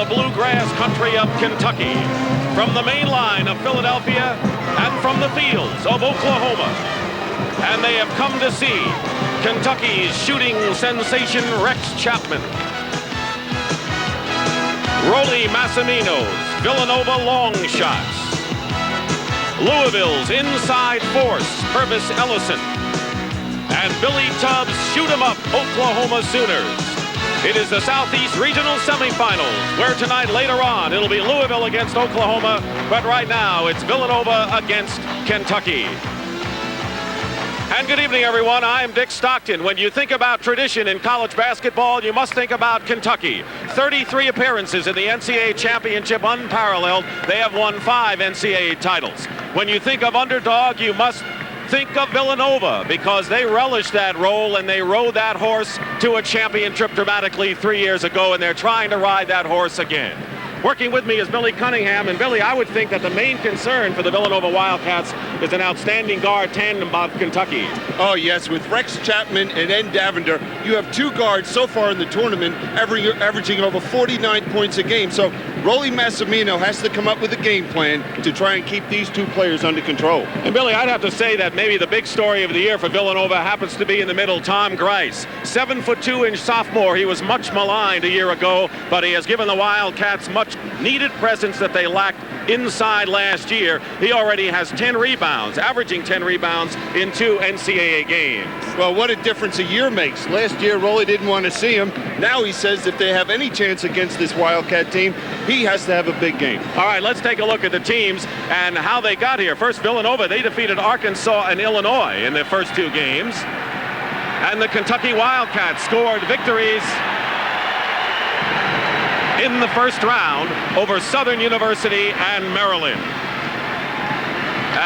the bluegrass country of Kentucky, from the main line of Philadelphia, and from the fields of Oklahoma. And they have come to see Kentucky's shooting sensation Rex Chapman, Rollie Massimino's Villanova long shots, Louisville's inside force Purvis Ellison, and Billy Tubbs' shoot-'em-up Oklahoma Sooners. It is the Southeast Regional Semifinals, where tonight later on it'll be Louisville against Oklahoma, but right now it's Villanova against Kentucky. And good evening, everyone. I'm Dick Stockton. When you think about tradition in college basketball, you must think about Kentucky. 33 appearances in the NCAA championship, unparalleled. They have won 5 NCAA titles. When you think of underdog, you must think of Villanova, because they relished that role and they rode that horse to a championship dramatically 3 years ago, and they're trying to ride that horse again. Working with me is Billy Cunningham, and Billy, I would think that the main concern for the Villanova Wildcats is an outstanding guard tandem of Kentucky. Oh yes, with Rex Chapman and Ed Davender, you have 2 guards so far in the tournament averaging over 49 points a game. So Rollie Massimino has to come up with a game plan to try and keep these 2 players under control. And Billy, I'd have to say that maybe the big story of the year for Villanova happens to be in the middle, Tom Grice. 7'2" sophomore. He was much maligned a year ago, but he has given the Wildcats much needed presence that they lacked inside last year. He already has 10 rebounds, averaging 10 rebounds in 2 NCAA games. Well, what a difference a year makes. Last year, Rollie didn't want to see him. Now he says if they have any chance against this Wildcat team, he has to have a big game. All right, let's take a look at the teams and how they got here. First, Villanova, they defeated Arkansas and Illinois in their first 2 games. And the Kentucky Wildcats scored victories in the first round over Southern University and Maryland.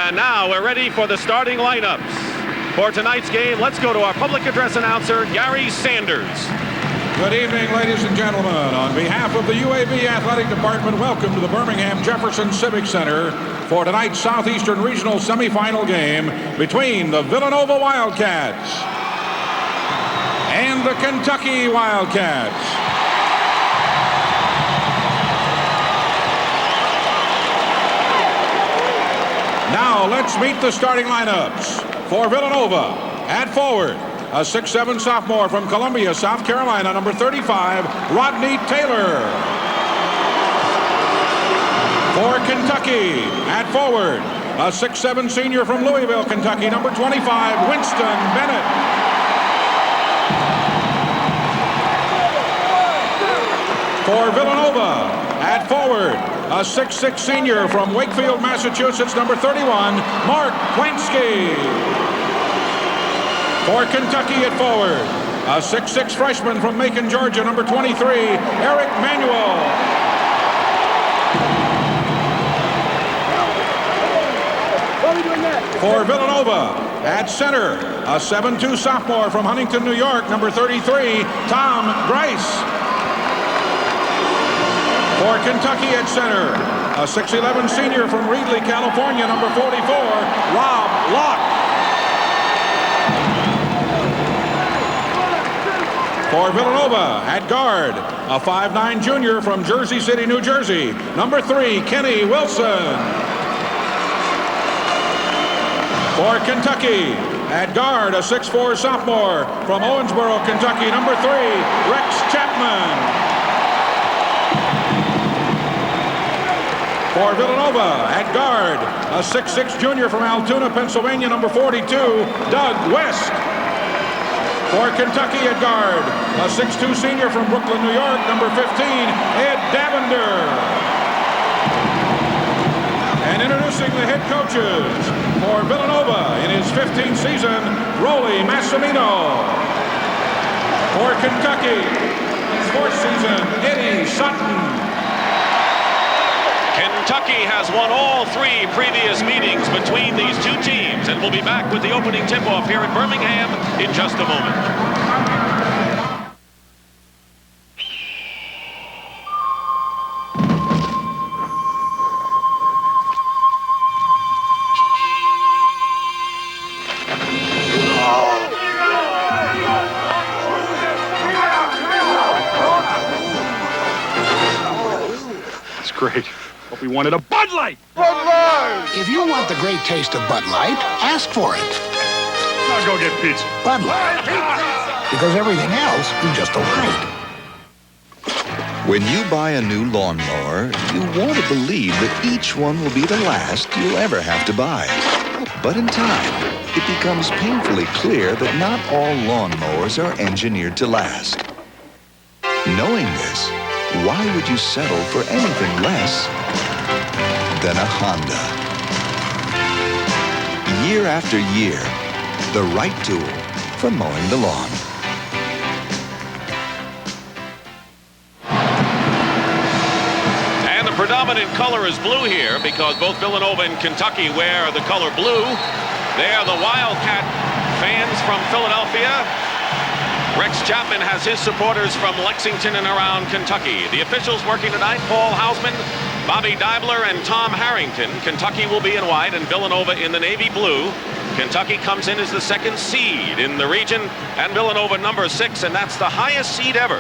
And now we're ready for the starting lineups. For tonight's game, let's go to our public address announcer, Gary Sanders. Good evening, ladies and gentlemen. On behalf of the UAB Athletic Department, welcome to the Birmingham Jefferson Civic Center for tonight's Southeastern Regional semifinal game between the Villanova Wildcats and the Kentucky Wildcats. Now let's meet the starting lineups. For Villanova, at forward, a 6'7" sophomore from Columbia, South Carolina, number 35, Rodney Taylor. For Kentucky, at forward, a 6'7" senior from Louisville, Kentucky, number 25, Winston Bennett. For Villanova, at forward, a 6'6" senior from Wakefield, Massachusetts, number 31, Mark Plansky. For Kentucky at forward, a 6'6" freshman from Macon, Georgia, number 23, Eric Manuel. For Villanova, at center, a 7'2" sophomore from Huntington, New York, number 33, Tom Grice. For Kentucky at center, a 6'11" senior from Reedley, California, number 44, Rob Locke. For Villanova at guard, a 5'9" junior from Jersey City, New Jersey, number 3, Kenny Wilson. For Kentucky at guard, a 6'4" sophomore from Owensboro, Kentucky, number 3, Rex Chapman. For Villanova, at guard, a 6'6" junior from Altoona, Pennsylvania, number 42, Doug West. For Kentucky at guard, a 6'2" senior from Brooklyn, New York, number 15, Ed Davender. And introducing the head coaches for Villanova in his 15th season, Rollie Massimino. For Kentucky, his 4th season, Eddie Sutton. Kentucky has won all 3 previous meetings between these 2 teams, and we'll be back with the opening tip-off here at Birmingham in just a moment. Great. Hope we wanted a Bud Light. Bud Light! If you want the great taste of Bud Light, ask for it. Now go get pizza. Bud Light. Because everything else is just all right. When you buy a new lawnmower, you want to believe that each one will be the last you'll ever have to buy. But in time, it becomes painfully clear that not all lawnmowers are engineered to last. Knowing this, why would you settle for anything less than a Honda? Year after year, the right tool for mowing the lawn. And the predominant color is blue here because both Villanova and Kentucky wear the color blue. They are the Wildcat fans from Philadelphia. Rex Chapman has his supporters from Lexington and around Kentucky. The officials working tonight, Paul Hausman, Bobby Deibler, and Tom Harrington. Kentucky will be in white and Villanova in the navy blue. Kentucky comes in as the second seed in the region and Villanova number 6, and that's the highest seed ever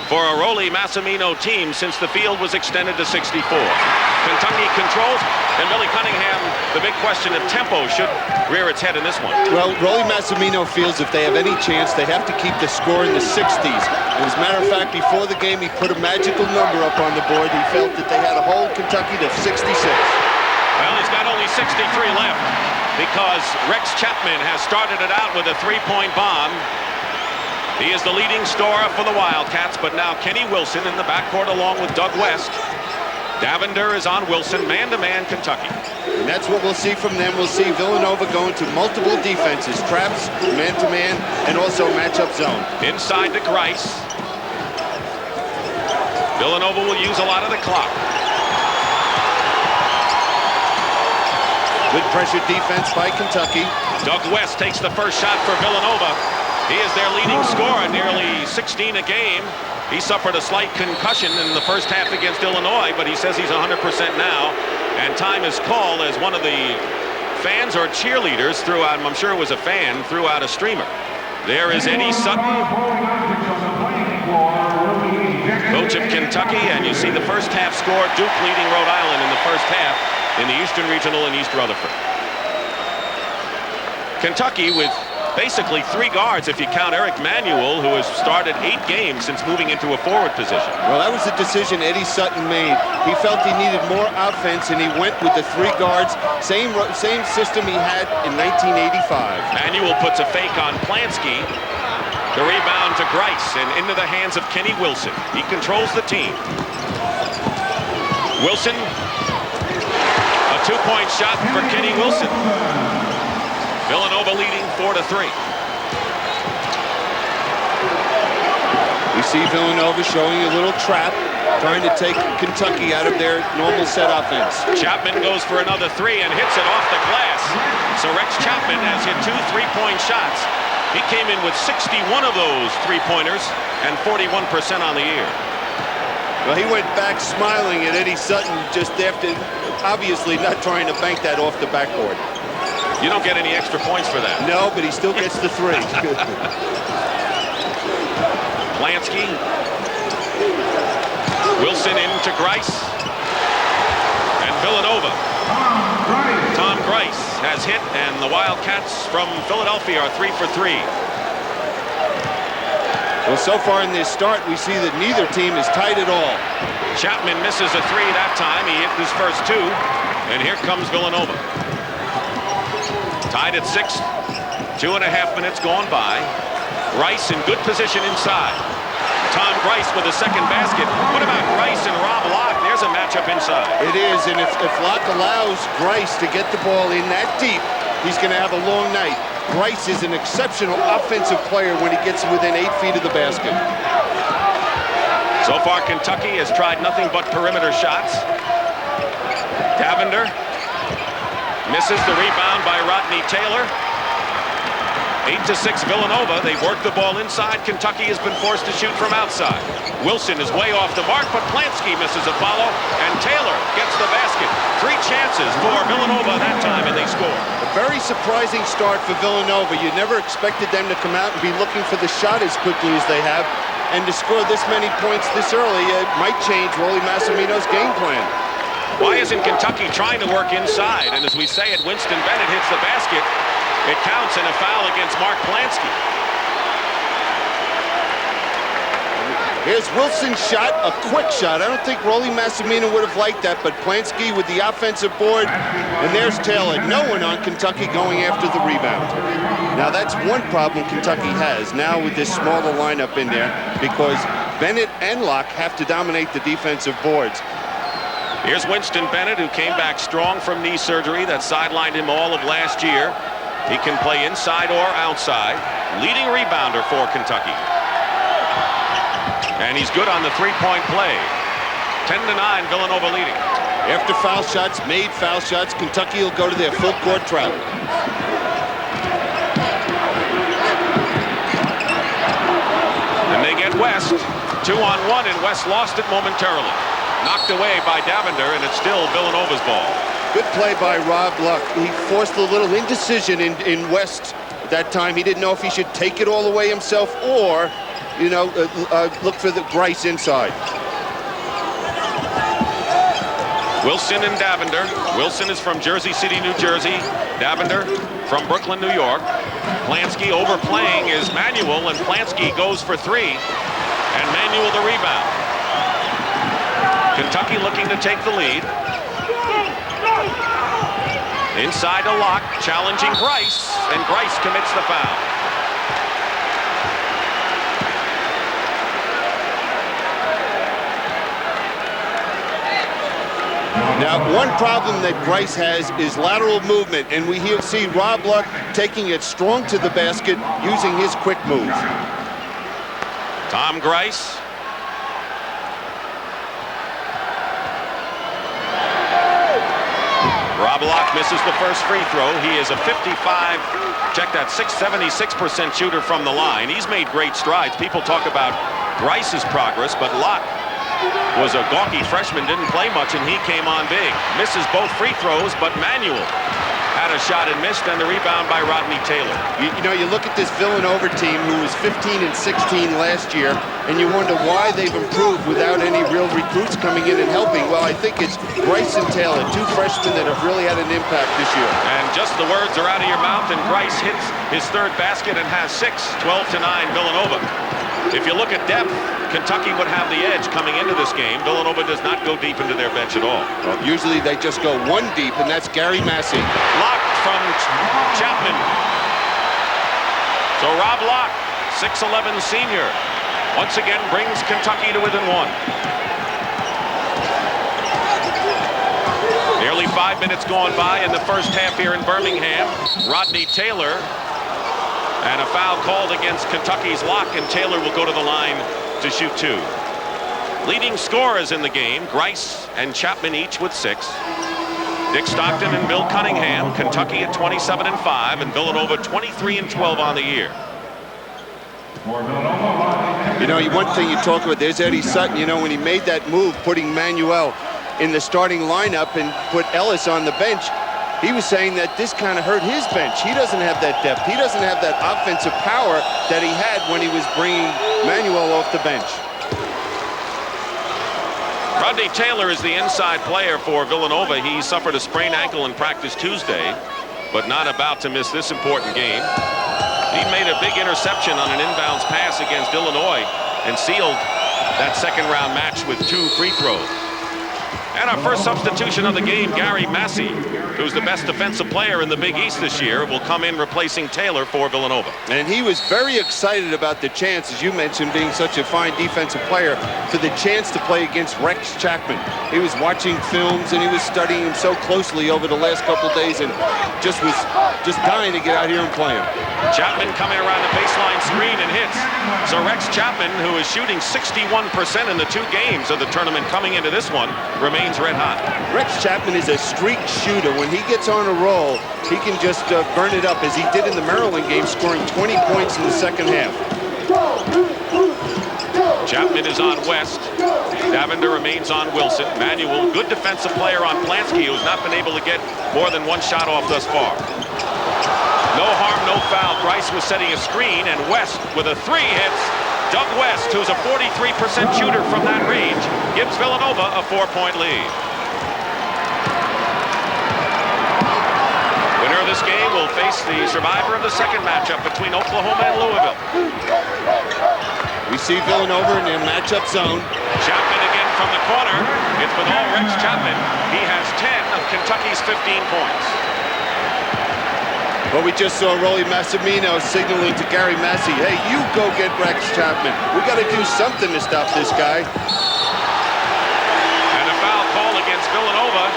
for a Rollie Massimino team since the field was extended to 64. Kentucky controls, and Billy Cunningham, the big question of tempo should rear its head in this one. Well, Rollie Massimino feels if they have any chance, they have to keep the score in the 60s. And as a matter of fact, before the game, he put a magical number up on the board. He felt that they had to hold Kentucky to 66. Well, he's got only 63 left because Rex Chapman has started it out with a three-point bomb. He is the leading scorer for the Wildcats, but now Kenny Wilson in the backcourt along with Doug West. Davender is on Wilson, man-to-man Kentucky. And that's what we'll see from them. We'll see Villanova going to multiple defenses, traps, man-to-man, and also matchup zone. Inside to Grice. Villanova will use a lot of the clock. Good pressure defense by Kentucky. Doug West takes the first shot for Villanova. He is their leading scorer, nearly 16 a game. He suffered a slight concussion in the first half against Illinois, but he says he's 100% now. And time is called as one of the fans or cheerleaders threw out, I'm sure it was a fan, threw out a streamer. There is Eddie Sutton, coach of Kentucky, and you see the first half score, Duke leading Rhode Island in the first half in the Eastern Regional in East Rutherford. Kentucky with basically 3 guards if you count Eric Manuel, who has started 8 games since moving into a forward position. Well, that was the decision Eddie Sutton made. He felt he needed more offense, and he went with the 3 guards, same system he had in 1985. Manuel puts a fake on Plansky. The rebound to Grice and into the hands of Kenny Wilson. He controls the team. Wilson, a 2-point shot for Kenny Wilson. Villanova leading 4-3. We see Villanova showing a little trap, trying to take Kentucky out of their normal set offense. Chapman goes for another 3 and hits it off the glass. So Rex Chapman has hit 2 3-point shots. He came in with 61 of those 3-pointers and 41% on the year. Well, he went back smiling at Eddie Sutton just after, obviously not trying to bank that off the backboard. You don't get any extra points for that. No, but he still gets the 3. Plansky. Wilson into Grice. And Villanova. Tom Grice has hit, and the Wildcats from Philadelphia are 3 for 3. Well, so far in this start, we see that neither team is tight at all. Chapman misses a 3 that time. He hit his first 2. And here comes Villanova. Tied at 6, 2.5 minutes gone by. Grice in good position inside. Tom Grice with a second basket. What about Grice and Rob Locke? There's a matchup inside. It is, and if Locke allows Grice to get the ball in that deep, he's going to have a long night. Grice is an exceptional offensive player when he gets within 8 feet of the basket. So far, Kentucky has tried nothing but perimeter shots. Davender misses the rebound by Rodney Taylor. 8-6 Villanova. They've worked the ball inside. Kentucky has been forced to shoot from outside. Wilson is way off the mark, but Plansky misses a follow, and Taylor gets the basket. 3 chances for Villanova that time, and they score. A very surprising start for Villanova. You never expected them to come out and be looking for the shot as quickly as they have, and to score this many points this early might change Rollie Massimino's game plan. Why isn't Kentucky trying to work inside? And as we say it, Winston Bennett hits the basket. It counts, and a foul against Mark Plansky. Here's Wilson's shot, a quick shot. I don't think Rolly Massimino would have liked that, but Plansky with the offensive board, and there's Taylor. No one on Kentucky going after the rebound. Now that's one problem Kentucky has now with this smaller lineup in there, because Bennett and Locke have to dominate the defensive boards. Here's Winston Bennett, who came back strong from knee surgery that sidelined him all of last year. He can play inside or outside. Leading rebounder for Kentucky. And he's good on the three-point play. 10-9, Villanova leading. After foul shots, made foul shots, Kentucky will go to their full court travel. And they get West. 2-on-1, and West lost it momentarily. Knocked away by Davender, and it's still Villanova's ball. Good play by Rob Luck. He forced a little indecision in West that time. He didn't know if he should take it all the way himself or, you know, look for the Grice inside. Wilson and Davender. Wilson is from Jersey City, New Jersey. Davender from Brooklyn, New York. Plansky overplaying is Manuel, and Plansky goes for three. And Manuel the rebound. Kentucky looking to take the lead. Inside to Locke, challenging Grice, and Grice commits the foul. Now, one problem that Grice has is lateral movement, and we see Rob Luck taking it strong to the basket using his quick move. Tom Grice. Rob Luck misses the first free throw. He is a 76% shooter from the line. He's made great strides. People talk about Grice's progress, but Luck was a gawky freshman, didn't play much, and he came on big. Misses both free throws, but Manuel had a shot and missed, and the rebound by Rodney Taylor. You know, you look at this Villanova team who was 15 and 16 last year, and you wonder why they've improved without any real recruits coming in and helping. Well, I think it's Grice and Taylor, two freshmen that have really had an impact this year. And just the words are out of your mouth, and Grice hits his third basket and has 6, 12-9 Villanova. If you look at depth, Kentucky would have the edge coming into this game. Villanova does not go deep into their bench at all. Well, usually they just go one deep, and that's Gary Massey. Blocked from Chapman. So Rob Locke, 6'11" senior, once again brings Kentucky to within one. Nearly 5 minutes gone by in the first half here in Birmingham. Rodney Taylor, and a foul called against Kentucky's Locke, and Taylor will go to the line to shoot 2. Leading scorers in the game, Grice and Chapman each with 6. Dick Stockton and Bill Cunningham, Kentucky at 27-5, and Villanova 23-12 on the year. You know, one thing you talk about, there's Eddie Sutton, you know, when he made that move, putting Manuel in the starting lineup and put Ellis on the bench, he was saying that this kind of hurt his bench. He doesn't have that depth. He doesn't have that offensive power that he had when he was bringing Manuel off the bench. Rodney Taylor is the inside player for Villanova. He suffered a sprained ankle in practice Tuesday, but not about to miss this important game. He made a big interception on an inbounds pass against Illinois and sealed that second-round match with 2 free throws. And our first substitution of the game, Gary Massey, who's the best defensive player in the Big East this year, will come in replacing Taylor for Villanova. And he was very excited about the chance, as you mentioned, being such a fine defensive player, for the chance to play against Rex Chapman. He was watching films and he was studying him so closely over the last couple days and was just dying to get out here and play him. Chapman coming around the baseline screen and hits. So Rex Chapman, who is shooting 61% in the 2 games of the tournament coming into this one, remains red hot. Rex Chapman is a streak shooter. When he gets on a roll, he can just burn it up, as he did in the Maryland game, scoring 20 points in the second half. Chapman is on West. Davender remains on Wilson. Manuel, good defensive player on Plansky, who's not been able to get more than 1 shot off thus far. No harm, no foul. Grice was setting a screen, and West with a 3 hits. Doug West, who's a 43% shooter from that range, gives Villanova a 4-point lead. Winner of this game will face the survivor of the second matchup between Oklahoma and Louisville. We see Villanova in their matchup zone. Chapman again from the corner. It's with all Rex Chapman. He has 10 of Kentucky's 15 points. But we just saw Rolly Massimino signaling to Gary Massey, hey, you go get Rex Chapman. We got to do something to stop this guy. And a foul call against Villanova.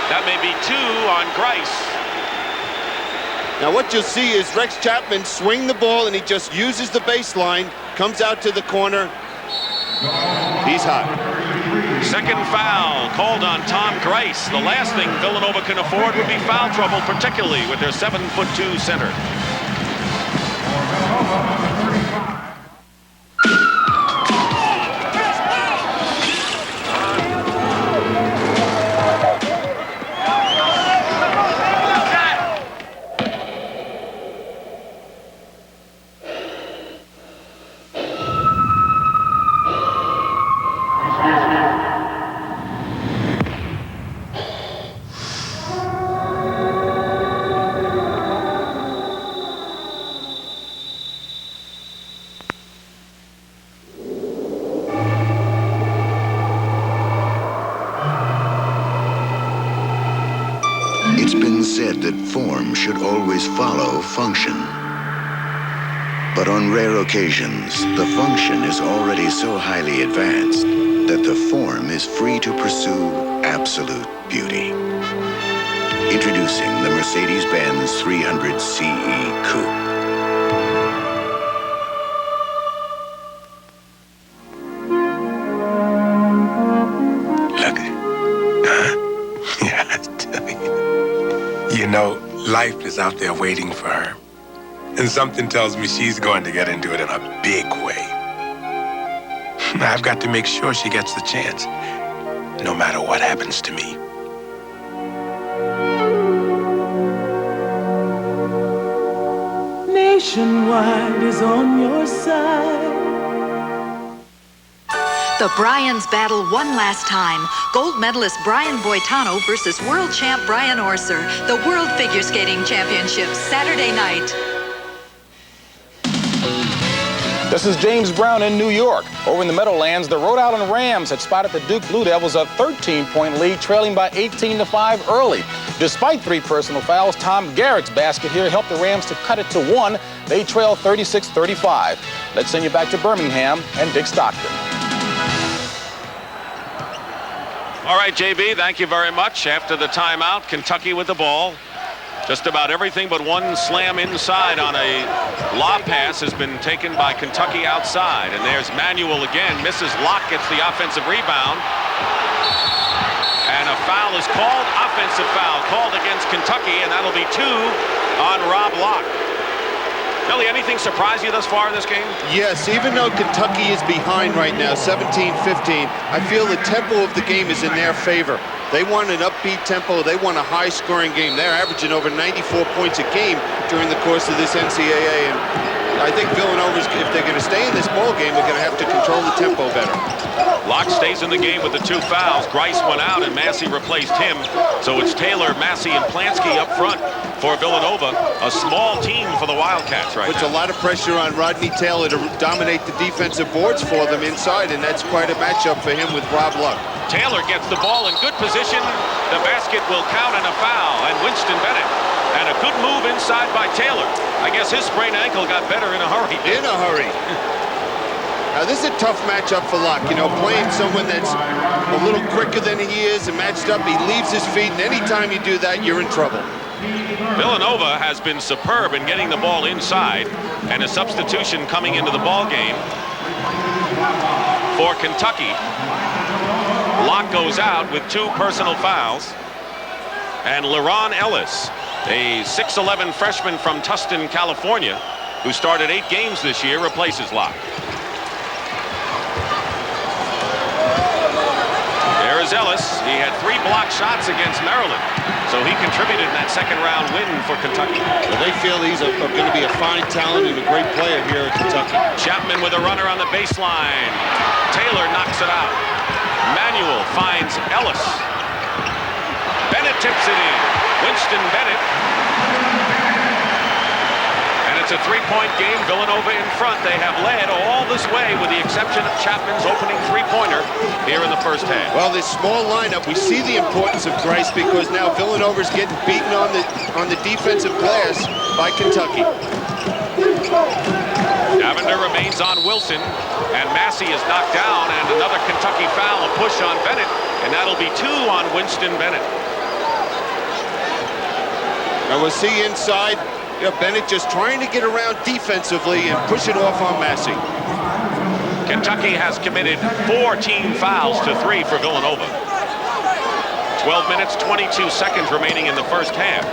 That may be 2 on Grice. Now what you'll see is Rex Chapman swing the ball and he just uses the baseline, comes out to the corner. He's hot. Second foul called on Tom Grice. The last thing Villanova can afford would be foul trouble, particularly with their 7'2" center. It's been said that form should always follow function. But on rare occasions, the function is already so highly advanced that the form is free to pursue absolute beauty. Introducing the Mercedes-Benz 300 CE Coupe. You know, life is out there waiting for her. And something tells me she's going to get into it in a big way. I've got to make sure she gets the chance, no matter what happens to me. Nationwide is on your side. The Bryans battle one last time. Gold medalist Brian Boitano versus world champ Brian Orser. The World Figure Skating Championships, Saturday night. This is James Brown in New York. Over in the Meadowlands, the Rhode Island Rams had spotted the Duke Blue Devils a 13-point lead, trailing by 18-5 early. Despite 3 personal fouls, Tom Garrett's basket here helped the Rams to cut it to 1. They trail 36-35. Let's send you back to Birmingham and Dick Stockton. All right, JB, thank you very much. After the timeout, Kentucky with the ball. Just about everything but one slam inside on a lob pass has been taken by Kentucky outside. And there's Manuel again. Misses. Locke gets the offensive rebound. And a foul is called. Offensive foul called against Kentucky, and that'll be 2 on Rob Locke. Billy, anything surprise you thus far in this game? Yes, even though Kentucky is behind right now, 17-15, I feel the tempo of the game is in their favor. They want an upbeat tempo. They want a high-scoring game. They're averaging over 94 points a game during the course of this NCAA, and I think Villanova's, if they're going to stay in this ball game, they're going to have to control the tempo better. Locke stays in the game with the 2 fouls. Grice went out, and Massey replaced him. So it's Taylor, Massey, and Plansky up front for Villanova. A small team for the Wildcats right now. Puts a lot of pressure on Rodney Taylor to dominate the defensive boards for them inside, and that's quite a matchup for him with Rob Luck. Taylor gets the ball in good position. The basket will count and a foul, and Winston Bennett. And a good move inside by Taylor. I guess his sprained ankle got better in a hurry. In a hurry. Now, this is a tough matchup for Locke. You know, playing someone that's a little quicker than he is and matched up, he leaves his feet, and anytime you do that, you're in trouble. Villanova has been superb in getting the ball inside, and a substitution coming into the ball game for Kentucky. Locke goes out with 2 personal fouls, and LeRon Ellis, a 6'11" freshman from Tustin, California, who started 8 games this year, replaces Locke. There is Ellis. He had 3 blocked shots against Maryland, so he contributed in that second-round win for Kentucky. Well, they feel he's going to be a fine talent and a great player here at Kentucky. Chapman with a runner on the baseline. Taylor knocks it out. Manuel finds Ellis. Bennett tips it in. Winston Bennett And it's a three-point game. Villanova in front. They have led all this way with the exception of Chapman's opening three-pointer here in the first half. Well, this small lineup, we see the importance of Grice because now Villanova's getting beaten on the defensive glass by Kentucky. Davender remains on Wilson, and Massey is knocked down, and another Kentucky foul, a push on Bennett, and that'll be 2 on Winston Bennett. Now we'll see inside. Bennett just trying to get around defensively and push it off on Massey. Kentucky has committed 4 team fouls to 3 for Villanova. 12 minutes, 22 seconds remaining in the first half.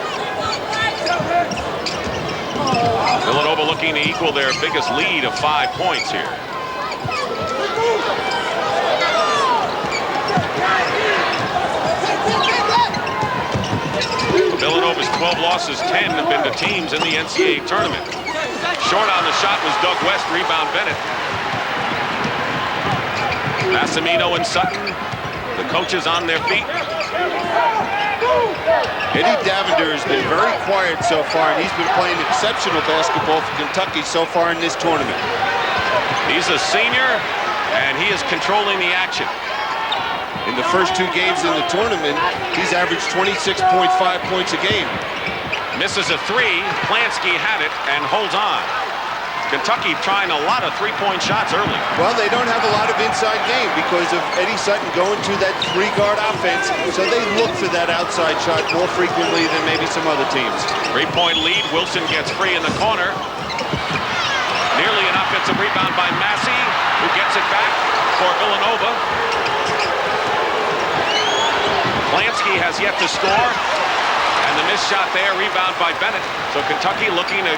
Villanova looking to equal their biggest lead of 5 points here. Villanova's 12 losses, 10 have been to teams in the NCAA tournament. Short on the shot was Doug West, rebound Bennett. Massimino and Sutton, the coaches on their feet. Eddie Davender has been very quiet so far, and he's been playing exceptional basketball for Kentucky so far in this tournament. He's a senior, and he is controlling the action. In the first 2 games in the tournament, he's averaged 26.5 points a game. Misses a 3. Plansky had it and holds on. Kentucky trying a lot of three-point shots early. Well, they don't have a lot of inside game because of Eddie Sutton going to that 3-guard offense, so they look for that outside shot more frequently than maybe some other teams. 3-point lead. Wilson gets free in the corner. Nearly an offensive rebound by Massey, who gets it back for Villanova. Plansky has yet to score, and the missed shot there, rebound by Bennett. So Kentucky looking to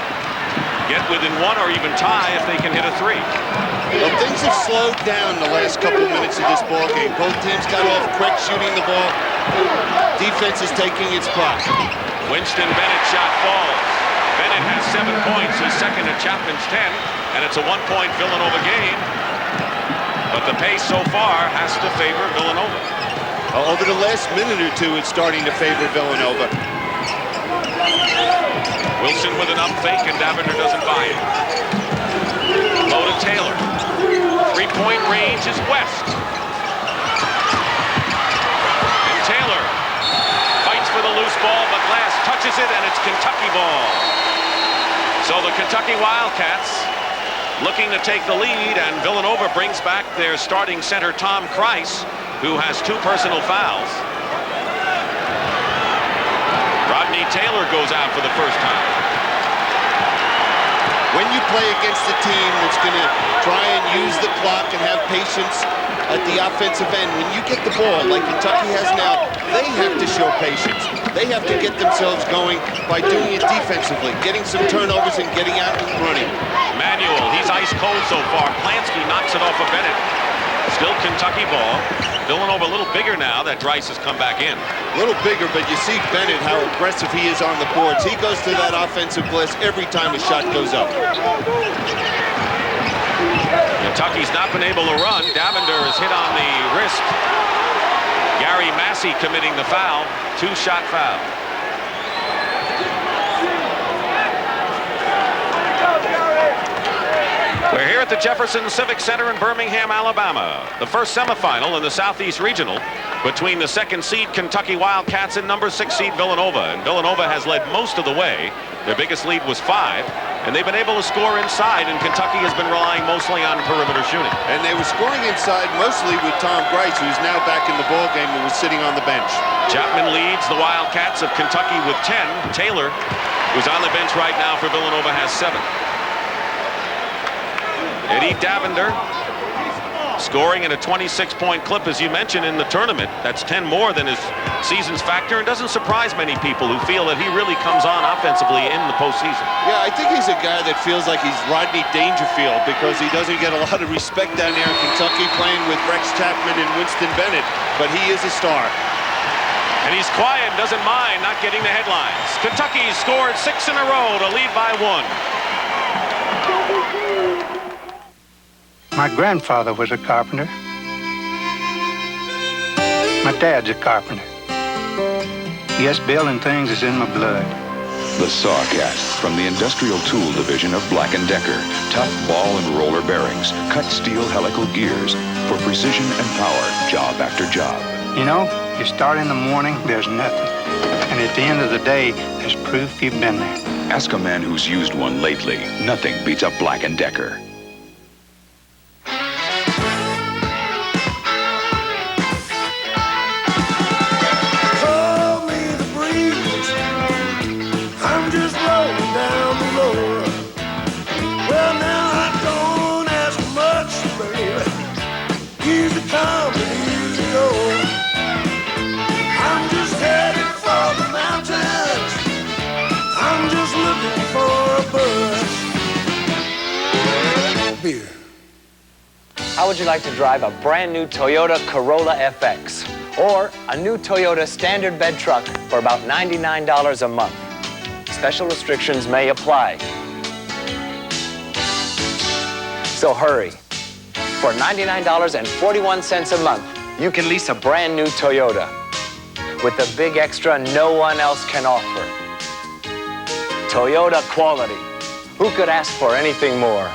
get within 1 or even tie if they can hit a 3. Well, things have slowed down the last couple minutes of this ball game. Both teams got off quick shooting the ball. Defense is taking its spot. Winston Bennett shot falls. Bennett has 7 points, his second at Chapman's 10, and it's a 1-point Villanova game. But the pace so far has to favor Villanova. Over the last minute or 2, it's starting to favor Villanova. Wilson with an up fake, and Davender doesn't buy it. Low to Taylor. 3-point range is West. And Taylor fights for the loose ball, but Glass touches it, and it's Kentucky ball. So the Kentucky Wildcats looking to take the lead, and Villanova brings back their starting center, Tom Krice, who has 2 personal fouls. Rodney Taylor goes out for the first time. When you play against a team that's going to try and use the clock and have patience at the offensive end, when you get the ball like Kentucky has now, they have to show patience. They have to get themselves going by doing it defensively, getting some turnovers and getting out and running. Manuel, he's ice cold so far. Plansky knocks it off of Bennett. Still Kentucky ball. Villanova a little bigger now that Grice has come back in. A little bigger, but you see Bennett, how aggressive he is on the boards. He goes to that offensive glass every time a shot goes up. Kentucky's not been able to run. Davender is hit on the wrist. Gary Massey committing the foul. 2-shot foul. We're here at the Jefferson Civic Center in Birmingham, Alabama. The first semifinal in the Southeast Regional between the 2nd seed Kentucky Wildcats and number 6 seed Villanova. And Villanova has led most of the way. Their biggest lead was 5. And they've been able to score inside, and Kentucky has been relying mostly on perimeter shooting. And they were scoring inside mostly with Tom Grice, who's now back in the ballgame and was sitting on the bench. Chapman leads the Wildcats of Kentucky with 10. Taylor, who's on the bench right now for Villanova, has 7. Eddie Davender scoring at a 26-point clip, as you mentioned, in the tournament. That's 10 more than his season's factor, and doesn't surprise many people who feel that he really comes on offensively in the postseason. Yeah, I think he's a guy that feels like he's Rodney Dangerfield because he doesn't get a lot of respect down there in Kentucky playing with Rex Chapman and Winston Bennett, but he is a star. And he's quiet and doesn't mind not getting the headlines. Kentucky scored 6 in a row to lead by 1. My grandfather was a carpenter. My dad's a carpenter. Yes, building things is in my blood. The Sawcast from the Industrial Tool Division of Black & Decker. Tough ball and roller bearings, cut steel helical gears for precision and power, job after job. You know, you start in the morning, there's nothing. And at the end of the day, there's proof you've been there. Ask a man who's used one lately. Nothing beats a Black & Decker. How would you like to drive a brand new Toyota Corolla FX or a new Toyota standard bed truck for about $99 a month? Special restrictions may apply. So hurry. For $99.41 a month, you can lease a brand new Toyota with the big extra no one else can offer. Toyota quality. Who could ask for anything more?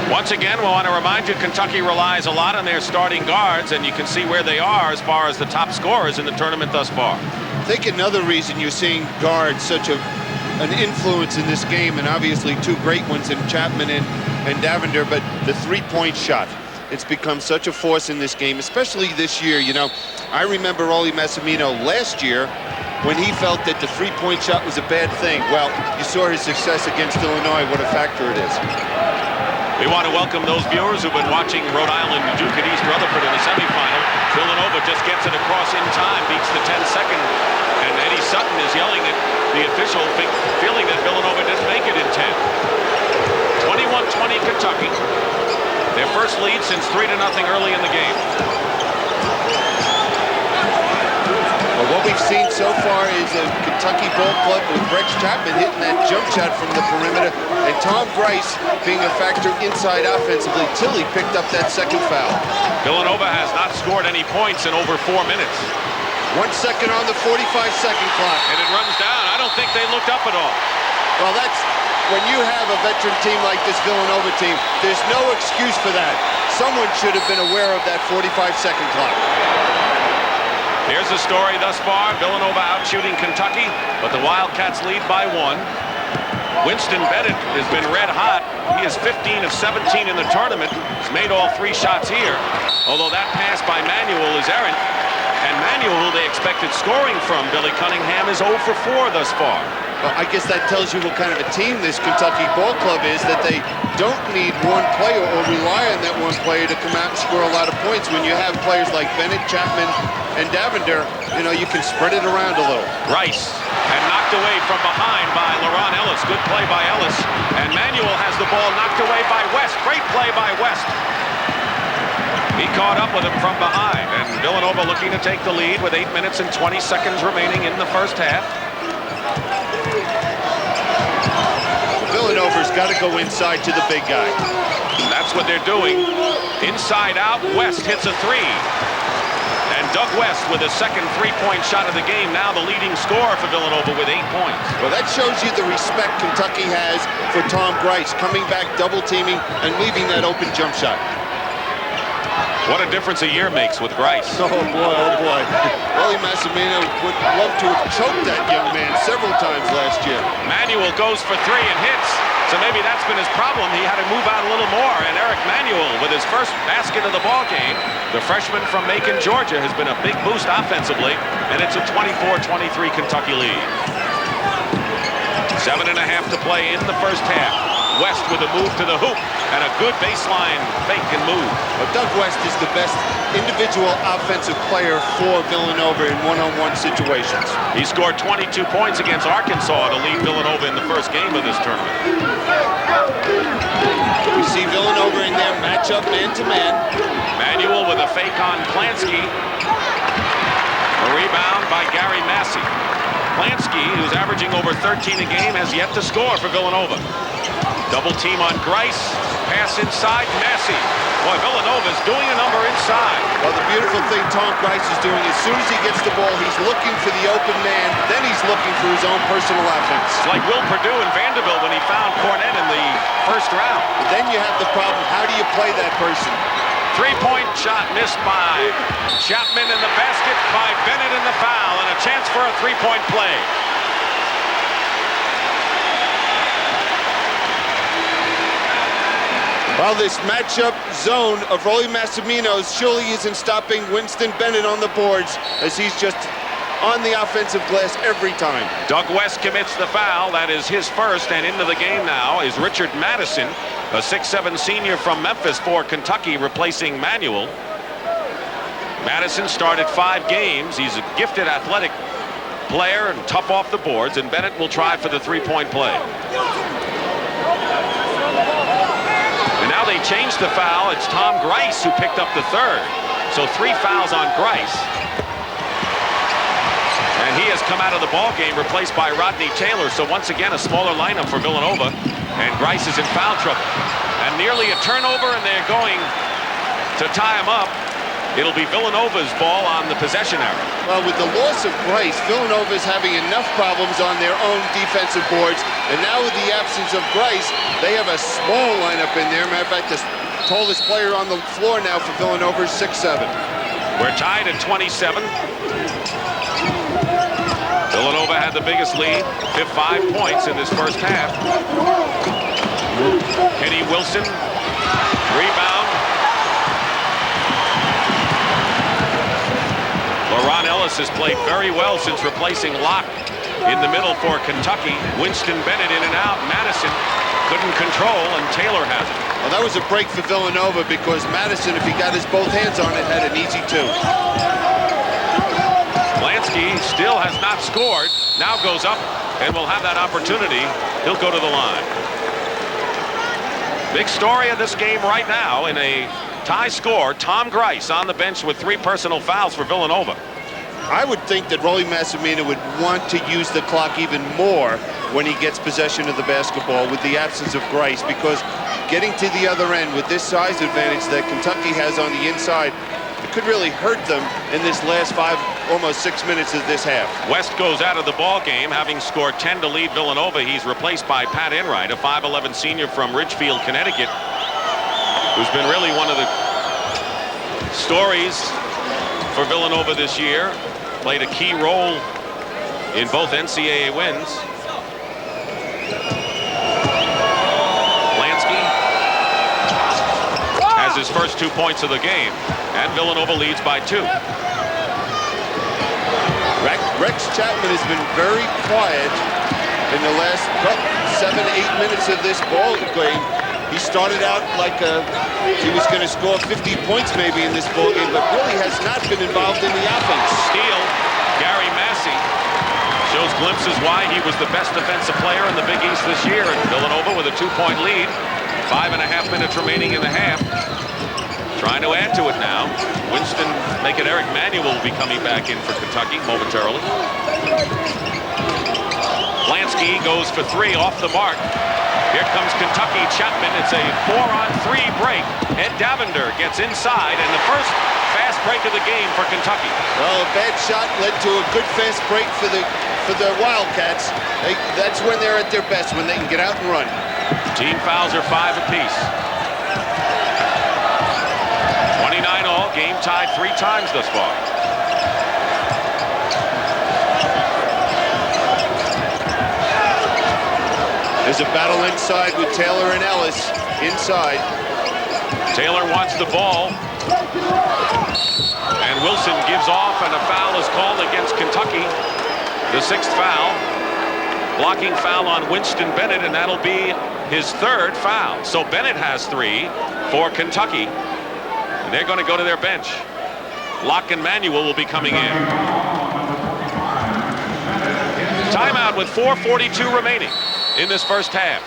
Once again, we want to remind you, Kentucky relies a lot on their starting guards, and you can see where they are as far as the top scorers in the tournament thus far. I think another reason you're seeing guards such an influence in this game, and obviously two great ones in Chapman and Davender, but the three-point shot. It's become such a force in this game, especially this year. You know, I remember Rolly Massimino last year when he felt that the three-point shot was a bad thing. Well, you saw his success against Illinois, what a factor it is. We want to welcome those viewers who've been watching Rhode Island Duke at East Rutherford in the semifinal. Villanova just gets it across in time, beats the 10-second, and Eddie Sutton is yelling at the official, feeling that Villanova didn't make it in 10. 21-20 Kentucky. Their first lead since 3-0 early in the game. Well, what we've seen so far is a Kentucky ball club with Rex Chapman hitting that jump shot from the perimeter, and Tom Grice being a factor inside offensively till he picked up that second foul. Villanova has not scored any points in over 4 minutes. 1 second on the 45-second clock. And it runs down. I don't think they looked up at all. Well, that's when you have a veteran team like this Villanova team, there's no excuse for that. Someone should have been aware of that 45-second clock. Here's the story thus far. Villanova out shooting Kentucky, but the Wildcats lead by 1. Winston Bennett has been red hot. He is 15 of 17 in the tournament. He's made all 3 shots here, although that pass by Manuel is errant. And Manuel, who they expected scoring from, Billy Cunningham, is 0 for 4 thus far. Well, I guess that tells you what kind of a team this Kentucky ball club is, that they don't need one player or rely on that one player to come out and score a lot of points. When you have players like Bennett, Chapman, and Davender, you know, you can spread it around a little. Rice, and knocked away from behind by LaRon Ellis. Good play by Ellis. And Manuel has the ball knocked away by West. Great play by West. He caught up with him from behind. And Villanova looking to take the lead with 8 minutes and 20 seconds remaining in the first half. Villanova's got to go inside to the big guy. That's what they're doing. Inside out, West hits a 3. And Doug West with a second three-point shot of the game, now the leading scorer for Villanova with 8 points. Well, that shows you the respect Kentucky has for Tom Grice, coming back, double-teaming, and leaving that open jump shot. What a difference a year makes with Grice. Oh, boy, oh, boy. Rolly Massimino would love to have choked that young man several times last year. Manuel goes for 3 and hits. So maybe that's been his problem. He had to move out a little more. And Eric Manuel with his first basket of the ball game. The freshman from Macon, Georgia, has been a big boost offensively. And it's a 24-23 Kentucky lead. 7.5 to play in the first half. West with a move to the hoop and a good baseline fake and move. Well, Doug West is the best individual offensive player for Villanova in one-on-one situations. He scored 22 points against Arkansas to lead Villanova in the first game of this tournament. We see Villanova in their matchup man-to-man. Manuel with a fake on Plansky. A rebound by Gary Massey. Plansky, who's averaging over 13 a game, has yet to score for Villanova. Double team on Grice. Pass inside, Massey. Boy, Villanova's doing a number inside. Well, the beautiful thing Tom Grice is doing, as soon as he gets the ball, he's looking for the open man, then he's looking for his own personal offense. It's like Will Perdue and Vanderbilt when he found Cornette in the first round. But then you have the problem, how do you play that person? Three-point shot missed by Chapman in the basket, by Bennett in the foul, and a chance for a three-point play. Well, this matchup zone of Rolly Massimino's surely isn't stopping Winston Bennett on the boards, as he's just on the offensive glass every time. Doug West commits the foul. That is his first, and into the game now is Richard Madison, a 6'7" senior from Memphis for Kentucky, replacing Manuel. Madison started 5 games. He's a gifted athletic player and tough off the boards, and Bennett will try for the three-point play. And now they changed the foul. It's Tom Grice who picked up the third. So 3 fouls on Grice. And he has come out of the ball game, replaced by Rodney Taylor. So once again, a smaller lineup for Villanova. And Grice is in foul trouble. And nearly a turnover, and they're going to tie him up. It'll be Villanova's ball on the possession arrow. Well, with the loss of Grice, Villanova is having enough problems on their own defensive boards. And now with the absence of Grice, they have a small lineup in there. Matter of fact, the tallest player on the floor now for Villanova is 6'7". We're tied at 27. Villanova had the biggest lead, 5 points in this first half. Kenny Wilson, rebound. LaRon Ellis has played very well since replacing Locke in the middle for Kentucky. Winston Bennett in and out. Madison couldn't control, and Taylor has it. Well, that was a break for Villanova because Madison, if he got his both hands on it, had an easy 2. Lansky still has not scored. Now goes up and will have that opportunity. He'll go to the line. Big story of this game right now in a tie score. Tom Grice on the bench with 3 personal fouls for Villanova. I would think that Rolly Massimino would want to use the clock even more when he gets possession of the basketball with the absence of Grice, because getting to the other end with this size advantage that Kentucky has on the inside, it could really hurt them in this last 5, almost 6 minutes of this half. West goes out of the ball game, having scored 10 to lead Villanova. He's replaced by Pat Enright, a 5'11" senior from Ridgefield, Connecticut, who's been really one of the stories for Villanova this year. Played a key role in both NCAA wins. Lansky has his first 2 points of the game, and Villanova leads by 2. Rex Chapman has been very quiet in the last 7-8 minutes of this ball game. He started out like he was going to score 50 points maybe in this ball game, but really has not been involved in the offense. Steal, Gary Massey shows glimpses why he was the best defensive player in the Big East this year. And Villanova with a 2-point lead, 5.5 minutes remaining in the half. Trying to add to it now. Winston, make it Eric Manuel will be coming back in for Kentucky momentarily. Lansky goes for 3 off the mark. Here comes Kentucky. Chapman. It's a 4-on-3 break. Ed Davender gets inside, and the first fast break of the game for Kentucky. Well, a bad shot led to a good fast break for the Wildcats. That's when they're at their best, when they can get out and run. Team fouls are 5 apiece. 29 all. Game tied 3 times thus far. There's a battle inside with Taylor and Ellis inside. Taylor wants the ball. And Wilson gives off, and a foul is called against Kentucky. The 6th foul. Blocking foul on Winston Bennett, and that'll be his 3rd foul. So Bennett has 3 for Kentucky. And they're going to go to their bench. Locke and Manuel will be coming in. Timeout with 4:42 remaining in this first half.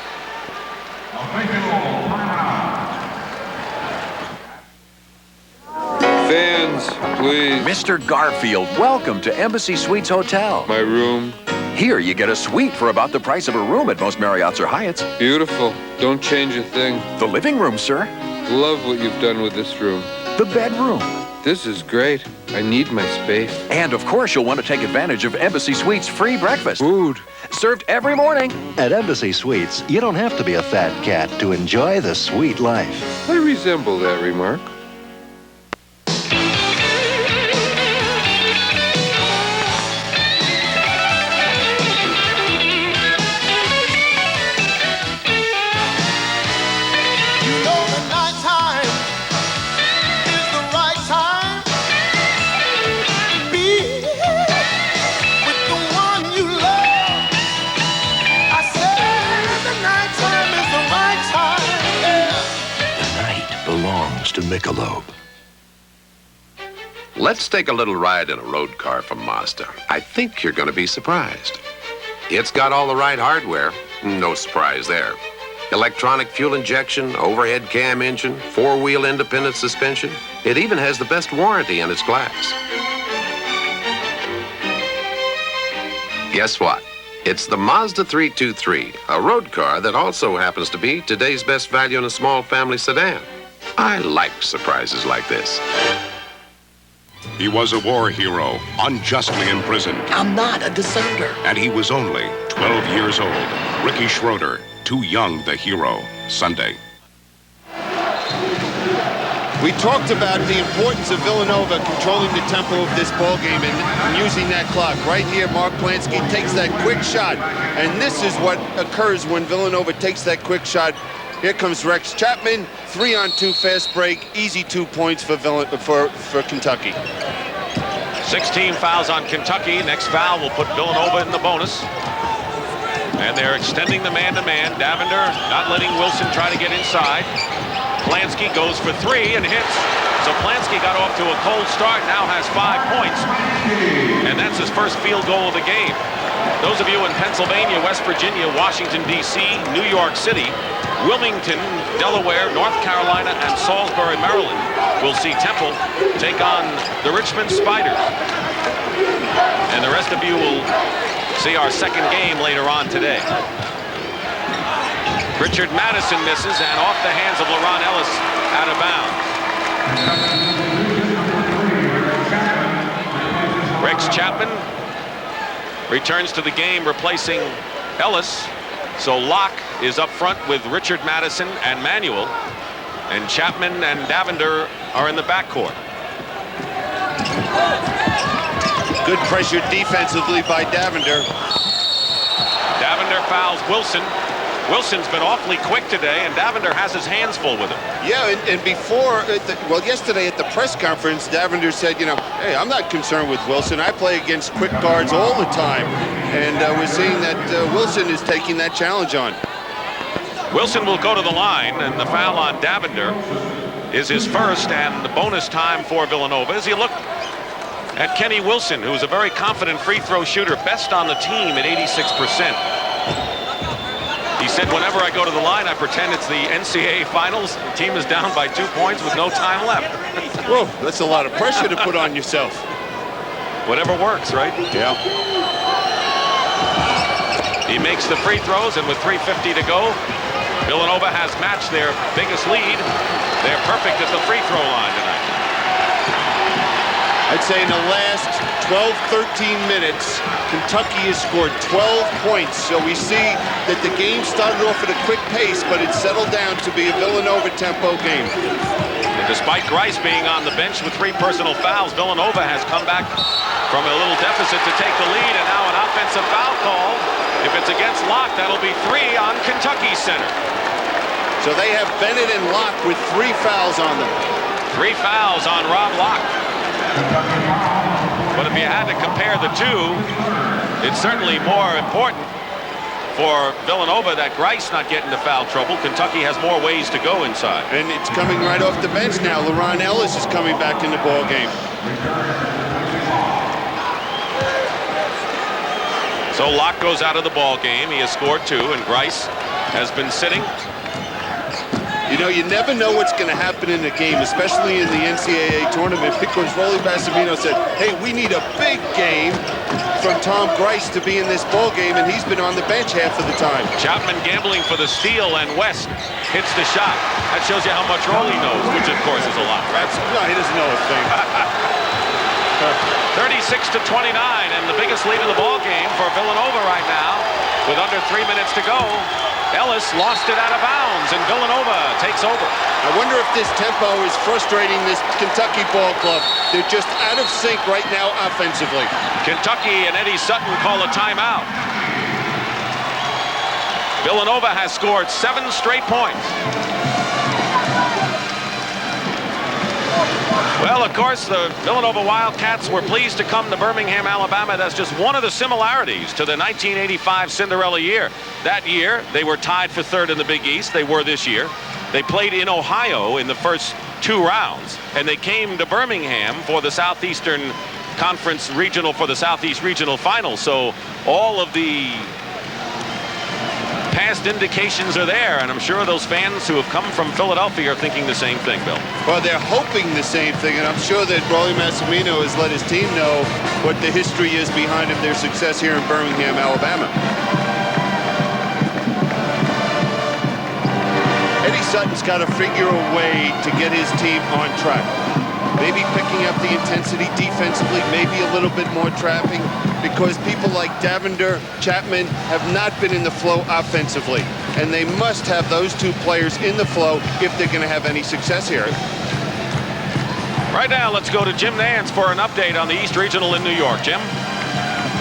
Fans, please. Mr. Garfield, welcome to Embassy Suites Hotel. My room Here you get a suite for about the price of a room at most Marriotts or Hyatts. Beautiful. Don't change a thing. The living room, sir. Love what you've done with this room. The bedroom. This is great. I need my space. And of course, you'll want to take advantage of Embassy Suites' free breakfast. Food. Served every morning. At Embassy Suites, you don't have to be a fat cat to enjoy the sweet life. I resemble that remark. To Michelob. Let's take a little ride in a road car from Mazda. I think you're going to be surprised. It's got all the right hardware. No surprise there. Electronic fuel injection, overhead cam engine, four-wheel independent suspension. It even has the best warranty in its class. Guess what? It's the Mazda 323, a road car that also happens to be today's best value in a small family sedan. I like surprises like this. He was a war hero, unjustly imprisoned. I'm not a deserter. And he was only 12 years old. Ricky Schroeder, Too Young the Hero, Sunday. We talked about the importance of Villanova controlling the tempo of this ball game and using that clock. Right here, Mark Plansky takes that quick shot. And this is what occurs when Villanova takes that quick shot. Here comes Rex Chapman, 3-on-2 fast break, easy 2 points for Kentucky. 16 fouls on Kentucky. Next foul will put Villanova in the bonus. And they're extending the man-to-man. Davender not letting Wilson try to get inside. Plansky goes for 3 and hits. So Plansky got off to a cold start, now has 5 points. And that's his first field goal of the game. Those of you in Pennsylvania, West Virginia, Washington, D.C., New York City, Wilmington, Delaware, North Carolina, and Salisbury, Maryland will see Temple take on the Richmond Spiders. And the rest of you will see our second game later on today. Richard Madison misses, and off the hands of LaRon Ellis, out of bounds. Rex Chapman returns to the game, replacing Ellis. So Locke is up front with Richard Madison and Manuel, and Chapman and Davender are in the backcourt. Good pressure defensively by Davender. Davender fouls Wilson. Wilson's been awfully quick today, and Davender has his hands full with him. Yeah, and before, yesterday at the press conference, Davender said, hey, I'm not concerned with Wilson. I play against quick guards all the time. And we're seeing that Wilson is taking that challenge on. Wilson will go to the line, and the foul on Davender is his first, and the bonus time for Villanova. As you look at Kenny Wilson, who's a very confident free throw shooter, best on the team at 86%. He said, whenever I go to the line, I pretend it's the NCAA finals. The team is down by 2 points with no time left. Whoa, that's a lot of pressure to put on yourself. Whatever works, right? Yeah. He makes the free throws, and with 3:50 to go, Villanova has matched their biggest lead. They're perfect at the free throw line tonight. I'd say in the last 12, 13 minutes, Kentucky has scored 12 points. So we see that the game started off at a quick pace, but it settled down to be a Villanova tempo game. And despite Grice being on the bench with 3 personal fouls, Villanova has come back from a little deficit to take the lead, and now an offensive foul call. If it's against Locke, that'll be 3 on Kentucky center. So they have Bennett and Locke with 3 fouls on them. 3 fouls on Rob Locke. But if you had to compare the two, it's certainly more important for Villanova that Grice not get into foul trouble. Kentucky has more ways to go inside. And it's coming right off the bench now. LaRon Ellis is coming back in the ball game. So Locke goes out of the ball game. He has scored 2, and Grice has been sitting. You know, you never know what's going to happen in a game, especially in the NCAA tournament, because Rolly Massimino said, hey, we need a big game from Tom Grice to be in this ball game, and he's been on the bench half of the time. Chapman gambling for the steal, and West hits the shot. That shows you how much Rolly knows, which of course is a lot. No, he doesn't know a thing. 36-29, and the biggest lead of the ball game for Villanova right now, with under 3 minutes to go. Ellis lost it out of bounds, and Villanova takes over. I wonder if this tempo is frustrating this Kentucky ball club. They're just out of sync right now offensively. Kentucky and Eddie Sutton call a timeout. Villanova has scored 7 straight points. Well, of course, the Villanova Wildcats were pleased to come to Birmingham, Alabama. That's just one of the similarities to the 1985 Cinderella year. That year, they were tied for third in the Big East. They were this year. They played in Ohio in the first 2 rounds, and they came to Birmingham for the Southeastern Conference Regional, for the Southeast Regional Final. So all of the past indications are there, and I'm sure those fans who have come from Philadelphia are thinking the same thing, Bill. Well, they're hoping the same thing, and I'm sure that Rolly Massimino has let his team know what the history is behind their success here in Birmingham, Alabama. Eddie Sutton's got to figure a way to get his team on track. Maybe picking up the intensity defensively, maybe a little bit more trapping, because people like Davender, Chapman have not been in the flow offensively. And they must have those 2 players in the flow if they're going to have any success here. Right now, let's go to Jim Nance for an update on the East Regional in New York. Jim?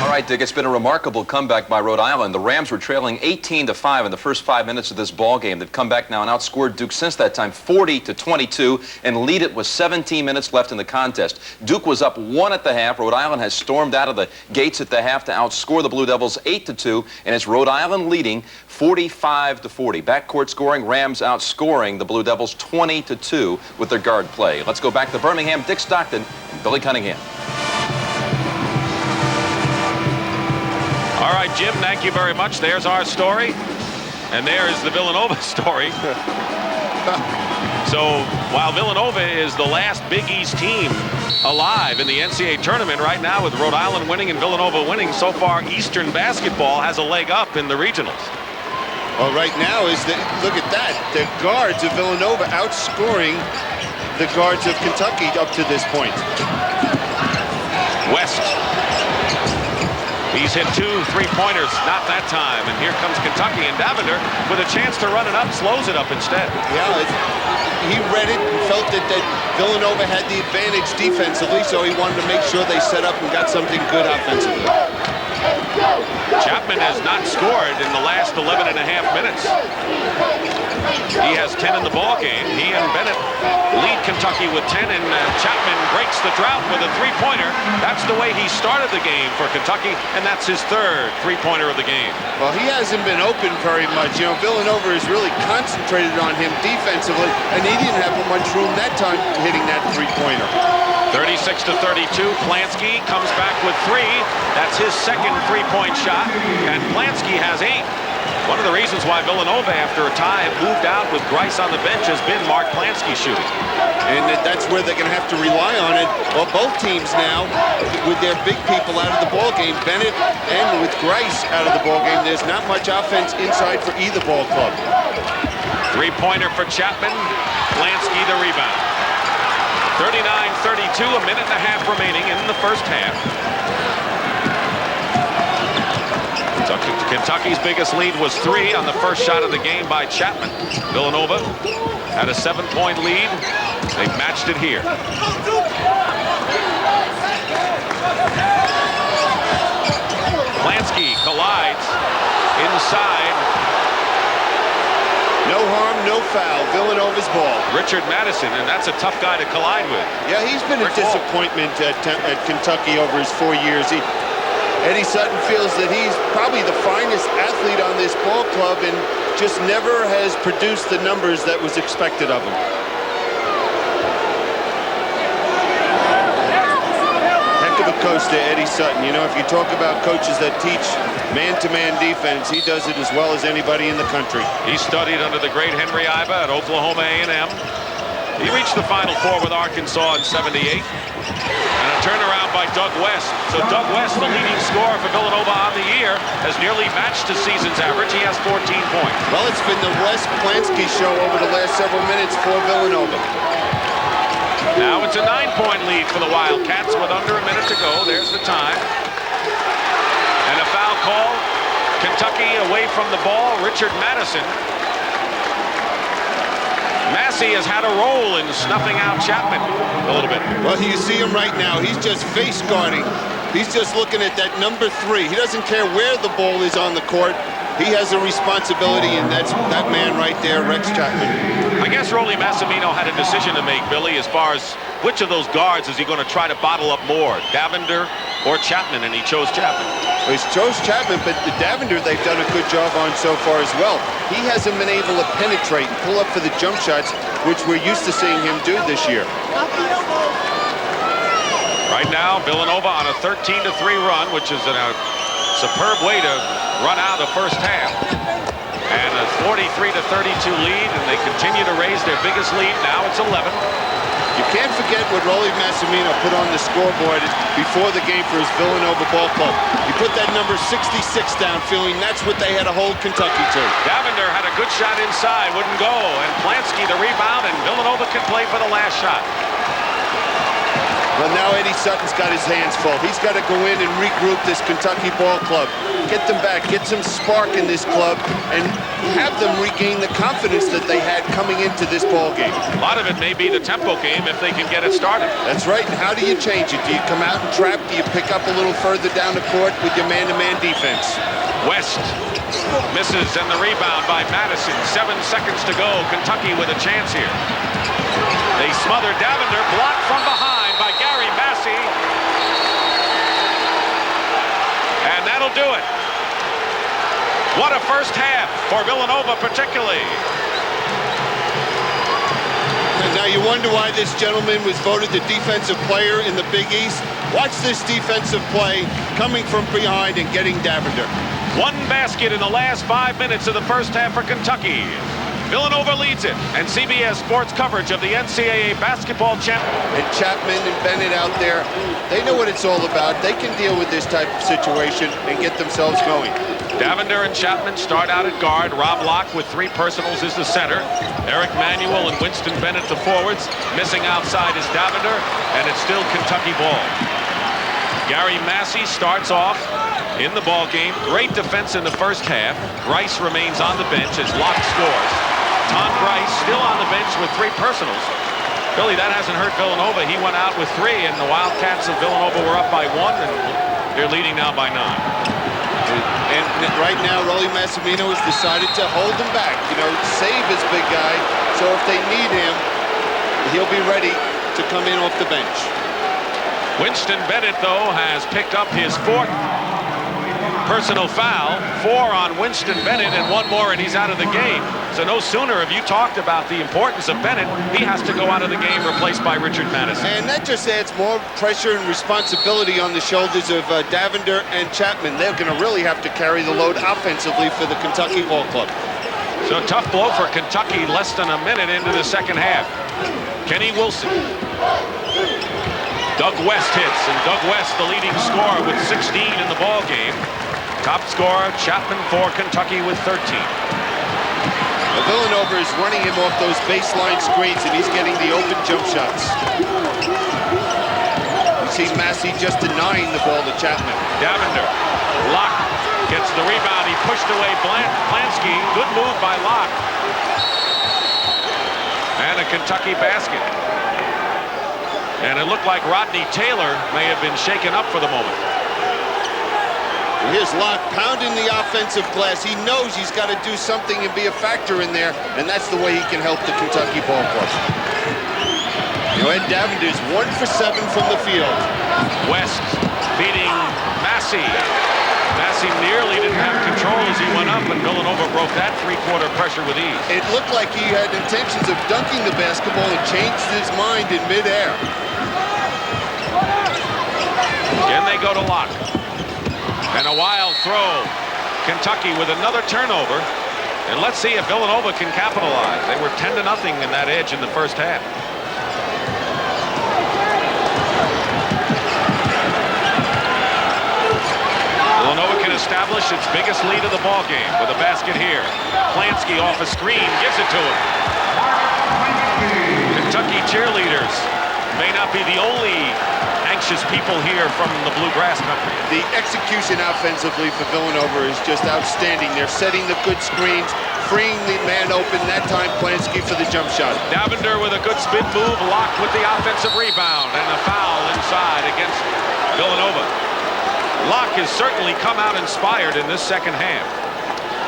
All right, Dick, it's been a remarkable comeback by Rhode Island. The Rams were trailing 18-5 in the first 5 minutes of this ball game. They've come back now and outscored Duke since that time 40-22 and lead it with 17 minutes left in the contest. Duke was up 1 at the half. Rhode Island has stormed out of the gates at the half to outscore the Blue Devils 8-2, and it's Rhode Island leading 45-40. Backcourt scoring, Rams outscoring the Blue Devils 20-2 with their guard play. Let's go back to Birmingham. Dick Stockton and Billy Cunningham. All right, Jim, thank you very much. There's our story, and there's the Villanova story. So while Villanova is the last Big East team alive in the NCAA tournament right now, with Rhode Island winning and Villanova winning, so far Eastern basketball has a leg up in the regionals. Well, right now look at that. The guards of Villanova outscoring the guards of Kentucky up to this point. West. He's hit 2 3-pointers, not that time. And here comes Kentucky, and Davender, with a chance to run it up, slows it up instead. Yeah, he read it and felt that Villanova had the advantage defensively, so he wanted to make sure they set up and got something good offensively. Chapman has not scored in the last 11 and a half minutes. He has 10 in the ball game. He and Bennett lead Kentucky with 10, and Chapman breaks the drought with a 3-pointer. That's the way he started the game for Kentucky, and that's his 3rd 3-pointer of the game. Well, he hasn't been open very much. You know, Villanova has really concentrated on him defensively, and he didn't have much room that time hitting that 3-pointer. 36-32, Plansky comes back with 3. That's his 2nd 3-point shot, and Plansky has 8. One of the reasons why Villanova, after a tie, moved out with Grice on the bench has been Mark Plansky shooting. And that's where they're going to have to rely on it. Well, both teams now, with their big people out of the ball game, Bennett and with Grice out of the ball game, there's not much offense inside for either ball club. 3-pointer for Chapman, Plansky the rebound. 39-32, a minute and a half remaining in the first half. Kentucky's biggest lead was 3 on the first shot of the game by Chapman. Villanova had a 7-point lead. They've matched it here. Plansky collides inside. No harm, no foul. Villanova's ball. Richard Madison, and that's a tough guy to collide with. Yeah, he's been a disappointment at Kentucky over his 4 years. Eddie Sutton feels that he's probably the finest athlete on this ball club and just never has produced the numbers that was expected of him. Heck of a coach there, Eddie Sutton. You know, if you talk about coaches that teach man-to-man defense, he does it as well as anybody in the country. He studied under the great Henry Iba at Oklahoma A&M. He reached the Final Four with Arkansas in '78. And a turnaround by Doug West. So Doug West, the leading scorer for Villanova on the year, has nearly matched his season's average. He has 14 points. Well, it's been the Wes Plansky show over the last several minutes for Villanova. Now it's a 9-point lead for the Wildcats with under a minute to go. There's the time. And a foul call. Kentucky away from the ball. Richard Madison. Massey has had a role in snuffing out Chapman a little bit. Well, you see him right now. He's just face guarding. He's just looking at that number 3. He doesn't care where the ball is on the court. He has a responsibility, and that's that man right there, Rex Chapman. I guess Rolly Massimino had a decision to make, Billy, as far as which of those guards is he going to try to bottle up more, Davender or Chapman, and he chose Chapman. Well, he chose Chapman, but the Davender they've done a good job on so far as well. He hasn't been able to penetrate and pull up for the jump shots, which we're used to seeing him do this year. Right now, Villanova on a 13-3 run, which is a superb way to run out the first half. And a 43-32 lead, and they continue to raise their biggest lead. Now it's 11. You can't forget what Rolly Massimino put on the scoreboard before the game for his Villanova ball club. He put that number 66 down, feeling that's what they had to hold Kentucky to. Davender had a good shot inside, wouldn't go, and Plansky the rebound, and Villanova can play for the last shot. Well, now Eddie Sutton's got his hands full. He's got to go in and regroup this Kentucky ball club. Get them back, get some spark in this club, and have them regain the confidence that they had coming into this ball game. A lot of it may be the tempo game if they can get it started. That's right, and how do you change it? Do you come out and trap? Do you pick up a little further down the court with your man-to-man defense? West misses, and the rebound by Madison. 7 seconds to go. Kentucky with a chance here. They smother Davender, blocked from behind by Gary Massey. And that'll do it. What a first half for Villanova particularly. And now you wonder why this gentleman was voted the defensive player in the Big East. Watch this defensive play coming from behind and getting Davender. One basket in the last 5 minutes of the first half for Kentucky. Villanova leads it, and CBS Sports coverage of the NCAA basketball champion. And Chapman and Bennett out there, they know what it's all about. They can deal with this type of situation and get themselves going. Davender and Chapman start out at guard. Rob Locke with 3 personals is the center. Eric Manuel and Winston Bennett the forwards. Missing outside is Davender, and it's still Kentucky ball. Gary Massey starts off in the ball game. Great defense in the first half. Grice remains on the bench as Locke scores. Tom Grice still on the bench with 3 personals. Billy, that hasn't hurt Villanova. He went out with 3, and the Wildcats of Villanova were up by 1, and they're leading now by 9. And right now, Rolly Massimino has decided to hold them back. You know, save his big guy, so if they need him, he'll be ready to come in off the bench. Winston Bennett, though, has picked up his 4th personal foul. 4 on Winston Bennett, and 1 more, and he's out of the game. So no sooner have you talked about the importance of Bennett, he has to go out of the game, replaced by Richard Madison. And that just adds more pressure and responsibility on the shoulders of Davender and Chapman. They're going to really have to carry the load offensively for the Kentucky ball club. So tough blow for Kentucky, less than a minute into the second half. Kenny Wilson. Doug West hits, and Doug West, the leading scorer with 16 in the ball game. Top scorer, Chapman for Kentucky with 13. Villanova is running him off those baseline screens, and he's getting the open jump shots. You see Massey just denying the ball to Chapman. Davender, Locke gets the rebound. He pushed away Plansky. Good move by Locke. And a Kentucky basket. And it looked like Rodney Taylor may have been shaken up for the moment. Here's Locke pounding the offensive glass. He knows he's got to do something and be a factor in there, and that's the way he can help the Kentucky ball club. You know, Ed Davender's 1 for 7 from the field. West feeding Massey. Massey nearly didn't have control as he went up, and Villanova broke that 3-quarter pressure with ease. It looked like he had intentions of dunking the basketball and changed his mind in midair. Again, they go to Locke. And a wild throw. Kentucky with another turnover. And let's see if Villanova can capitalize. They were 10-0 in that edge in the first half. Villanova can establish its biggest lead of the ball game with a basket here. Plansky off a screen gives it to him. Kentucky cheerleaders may not be the only anxious people here from the bluegrass country. The execution offensively for Villanova is just outstanding. They're setting the good screens, freeing the man open. That time Plansky for the jump shot. Davender with a good spin move, Locke with the offensive rebound, and a foul inside against Villanova. Locke has certainly come out inspired in this second half.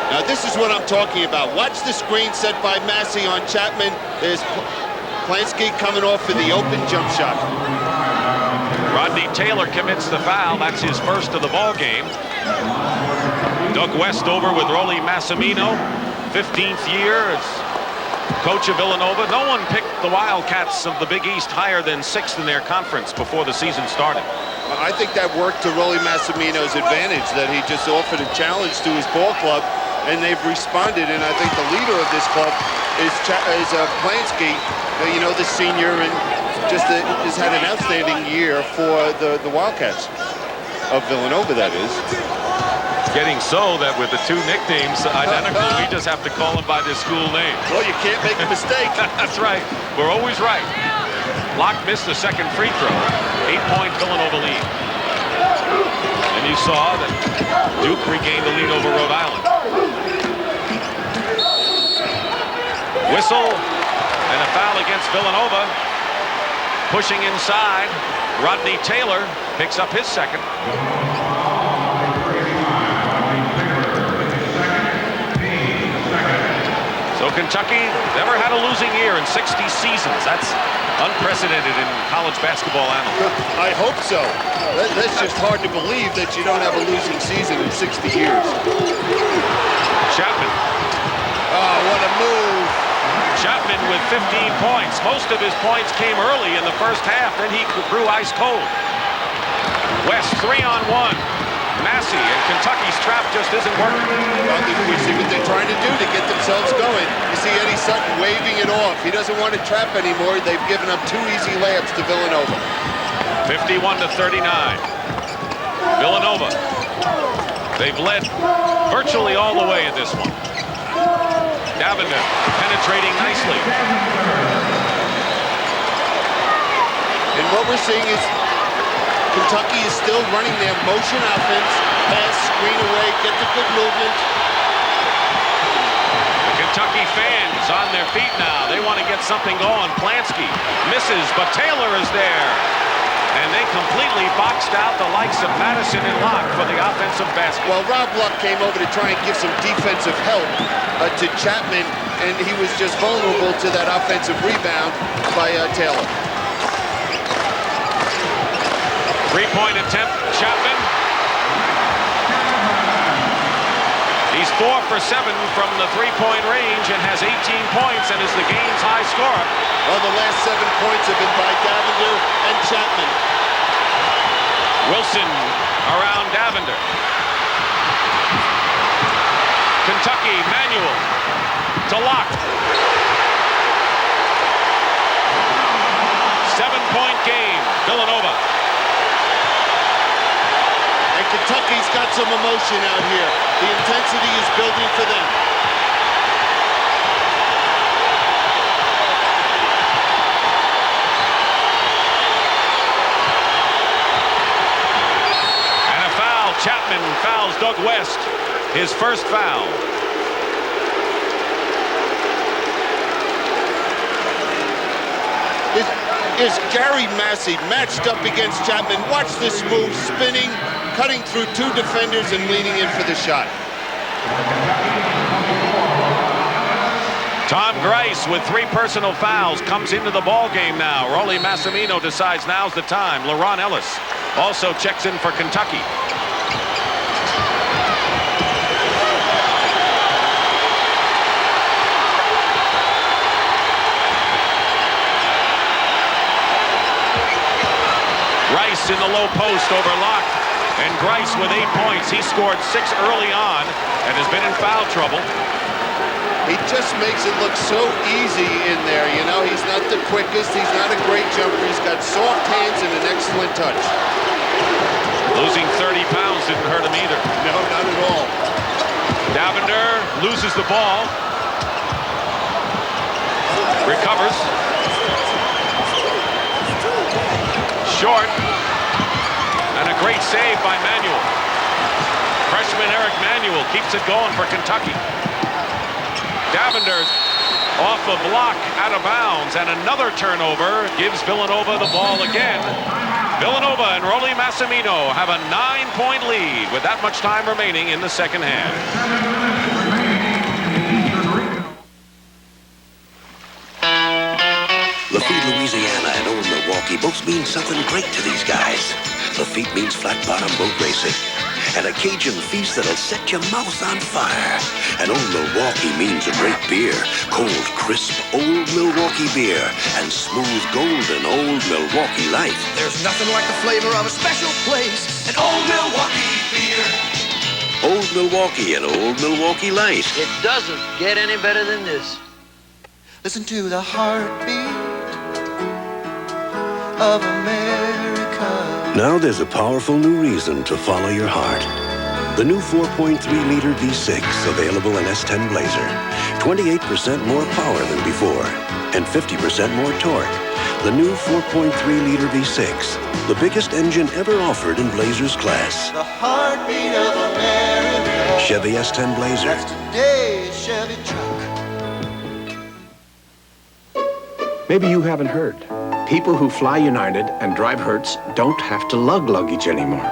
Now this is what I'm talking about. Watch the screen set by Massey on Chapman. There's Plansky coming off for the open jump shot. Rodney Taylor commits the foul. That's his first of the ball game. Doug West over with Rolly Massimino, 15th year as coach of Villanova. No one picked the Wildcats of the Big East higher than 6th in their conference before the season started. I think that worked to Rolly Massimino's advantage, that he just offered a challenge to his ball club, and they've responded. And I think the leader of this club is Plansky, you know, the senior, and just has had an outstanding year for the Wildcats of Villanova, that is. It's getting so that with the two nicknames identical, we just have to call them by their school name. Well, you can't make a mistake. That's right. We're always right. Locke missed the second free throw. 8-point Villanova lead. And you saw that Duke regained the lead over Rhode Island. Whistle and a foul against Villanova. Pushing inside, Rodney Taylor picks up his second. So Kentucky never had a losing year in 60 seasons. That's unprecedented in college basketball annals. I hope so. That's just hard to believe that you don't have a losing season in 60 years. Chapman. Oh, what a move. Chapman with 15 points. Most of his points came early in the first half. Then he grew ice cold. West 3-on-1. Massey, and Kentucky's trap just isn't working. Well, we see what they're trying to do to get themselves going. You see Eddie Sutton waving it off. He doesn't want to trap anymore. They've given up 2 easy layups to Villanova. 51-39. Villanova. They've led virtually all the way in this one. Davender penetrating nicely. And what we're seeing is Kentucky is still running their motion offense, pass, screen away, get the good movement. The Kentucky fans on their feet now. They want to get something going. Plansky misses, but Taylor is there. And they completely boxed out the likes of Madison and Locke for the offensive basket. Well, Rob Luck came over to try and give some defensive help to Chapman, and he was just vulnerable to that offensive rebound by Taylor. 3-point attempt, Chapman. He's 4 for 7 from the 3-point range and has 18 points and is the game's high scorer. Well, the last 7 points have been by Davender and Chapman. Wilson around Davender. Kentucky manual to Locke. 7-point game, Villanova. And Kentucky's got some emotion out here. The intensity is building for them. And a foul. Chapman fouls Doug West. His first foul. Is Gary Massey matched up against Chapman. Watch this move, spinning, cutting through 2 defenders and leaning in for the shot. Tom Grice with 3 personal fouls comes into the ball game now. Rolly Massimino decides now's the time. LaRon Ellis also checks in for Kentucky. Rice in the low post over Locke. And Grice with 8 points. He scored 6 early on and has been in foul trouble. He just makes it look so easy in there, you know. He's not the quickest. He's not a great jumper. He's got soft hands and an excellent touch. Losing 30 pounds didn't hurt him either. No, not at all. Davender loses the ball. Recovers. Short. And a great save by Manuel. Freshman Eric Manuel keeps it going for Kentucky. Davender's off a block out of bounds, and another turnover gives Villanova the ball again. Villanova and Rolly Massimino have a 9-point lead with that much time remaining in the second half. Lafitte, Louisiana and Old Milwaukee both mean something great to these guys. Lafitte means flat-bottom boat racing and a Cajun feast that'll set your mouth on fire. And Old Milwaukee means a great beer, cold, crisp Old Milwaukee beer and smooth, golden Old Milwaukee Light. There's nothing like the flavor of a special place, an Old Milwaukee beer. Old Milwaukee and Old Milwaukee Light. It doesn't get any better than this. Listen to the heartbeat of America. Now there's a powerful new reason to follow your heart. The new 4.3-liter V6 available in S10 Blazer. 28% more power than before and 50% more torque. The new 4.3-liter V6, the biggest engine ever offered in Blazer's class. The heartbeat of America. Chevy S10 Blazer. That's today's Chevy truck. Maybe you haven't heard. People who fly United and drive Hertz don't have to lug luggage anymore.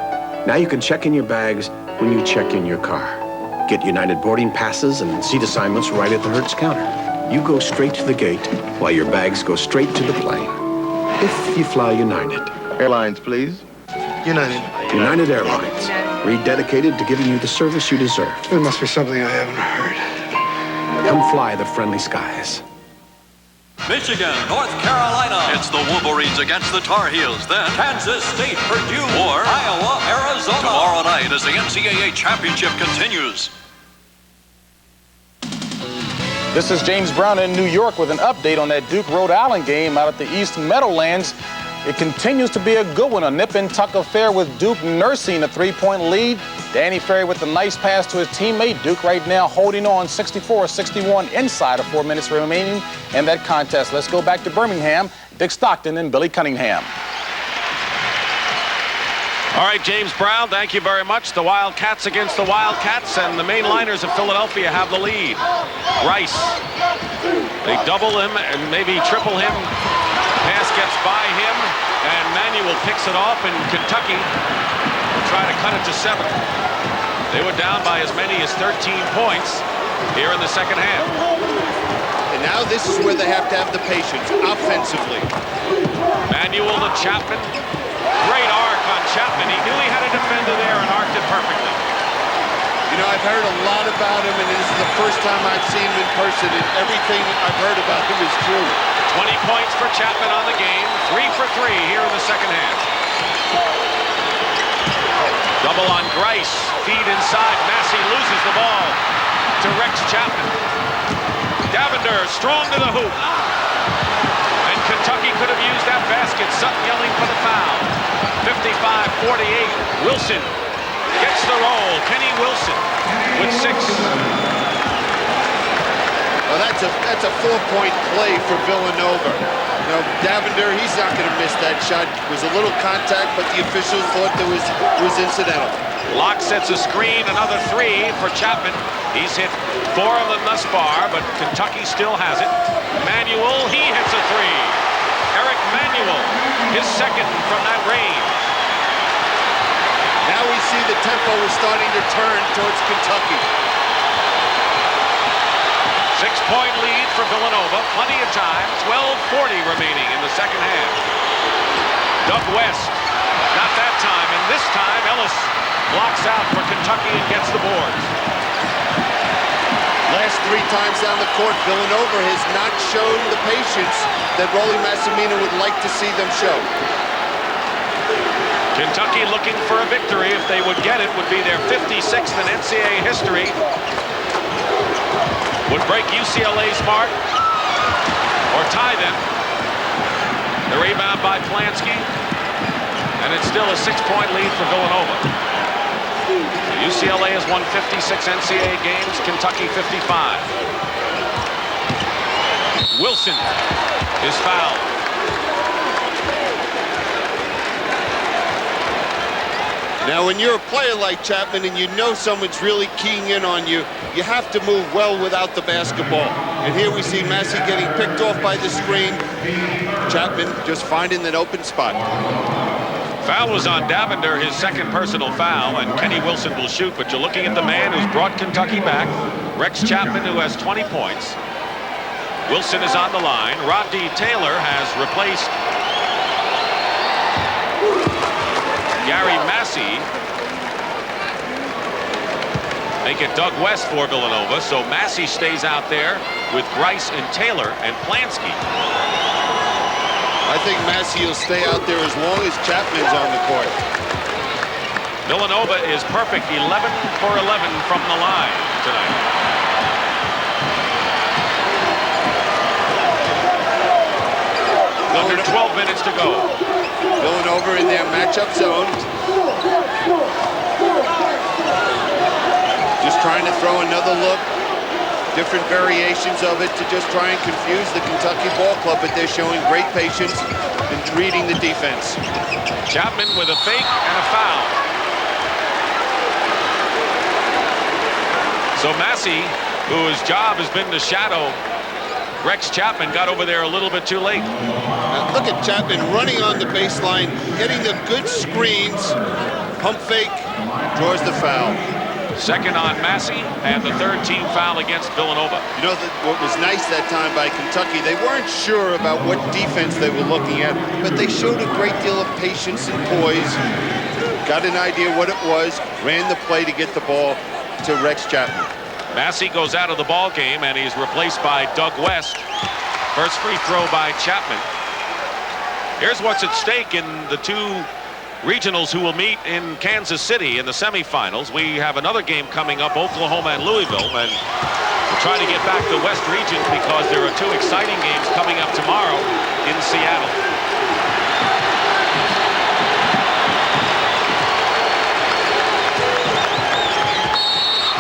Now you can check in your bags when you check in your car. Get United boarding passes and seat assignments right at the Hertz counter. You go straight to the gate while your bags go straight to the plane. If you fly United. Airlines, please. United. United Airlines. Rededicated to giving you the service you deserve. There must be something I haven't heard. Come fly the friendly skies. Michigan, North Carolina. It's the Wolverines against the Tar Heels. Then Kansas State, Purdue, or Iowa, Arizona. Tomorrow night as the NCAA championship continues. This is James Brown in New York with an update on that Duke-Rhode Island game out at the East Meadowlands. It continues to be a good one, a nip-and-tuck affair with Duke nursing a 3-point lead. Danny Ferry with a nice pass to his teammate. Duke right now holding on 64-61 inside of 4 minutes remaining in that contest. Let's go back to Birmingham. Dick Stockton and Billy Cunningham. All right, James Brown, thank you very much. The Wildcats against the Wildcats, and the mainliners of Philadelphia have the lead. Rice, they double him and maybe triple him. Pass gets by him, and Manuel picks it off, and Kentucky will try to cut it to 7. They were down by as many as 13 points here in the second half. And now this is where they have to have the patience, offensively. Manuel to Chapman. Great arc on Chapman. He knew he had a defender there and arced it perfectly. You know, I've heard a lot about him, and this is the first time I've seen him in person, and everything I've heard about him is true. 20 points for Chapman on the game. 3 for 3 here in the second half. Double on Grice. Feed inside. Massey loses the ball to Rex Chapman. Davender strong to the hoop. And Kentucky could have used that basket. Sutton yelling for the foul. 55-48. Wilson gets the roll. Kenny Wilson with 6. Well, that's a 4-point play for Villanova. You know, Davender, he's not going to miss that shot. It was a little contact, but the officials thought it was incidental. Locke sets a screen, another 3 for Chapman. He's hit 4 of them thus far, but Kentucky still has it. Manuel, he hits a 3. Eric Manuel, his second from that range. Now we see the tempo is starting to turn towards Kentucky. 6-point lead for Villanova. Plenty of time. 12:40 remaining in the second half. Doug West. Not that time. And this time, Ellis blocks out for Kentucky and gets the boards. Last 3 times down the court, Villanova has not shown the patience that Rolly Massimino would like to see them show. Kentucky looking for a victory. If they would get it, would be their 56th in NCAA history. Would break UCLA's mark or tie them. The rebound by Plansky. And it's still a 6-point lead for Villanova. UCLA has won 56 NCAA games, Kentucky 55. Wilson is fouled. Now, when you're a player like Chapman and you know someone's really keying in on you, you have to move well without the basketball. And here we see Massey getting picked off by the screen. Chapman just finding that open spot. Foul was on Davender, his second personal foul, and Kenny Wilson will shoot, but you're looking at the man who's brought Kentucky back, Rex Chapman, who has 20 points. Wilson is on the line. Rodney Taylor has replaced Gary Massey. Make it Doug West for Villanova, so Massey stays out there with Grice and Taylor and Plansky. I think Massey will stay out there as long as Chapman's on the court. Villanova is perfect, 11 for 11 from the line tonight. Under 12 minutes to go. Villanova in their matchup zone. Just trying to throw another look. Different variations of it to just try and confuse the Kentucky ball club, but they're showing great patience in reading the defense. Chapman with a fake and a foul. So Massey, whose job has been to shadow Rex Chapman, got over there a little bit too late. Now look at Chapman running on the baseline, getting the good screens. Pump fake, draws the foul. Second on Massey, and the third team foul against Villanova. You know, what was nice that time by Kentucky, they weren't sure about what defense they were looking at, but they showed a great deal of patience and poise, got an idea what it was, ran the play to get the ball to Rex Chapman. Massey goes out of the ball game, and he's replaced by Doug West. First free throw by Chapman. Here's what's at stake in the two regionals who will meet in Kansas City in the semifinals. We have another game coming up, Oklahoma and Louisville, and we'll try to get back to the West region because there are two exciting games coming up tomorrow in Seattle.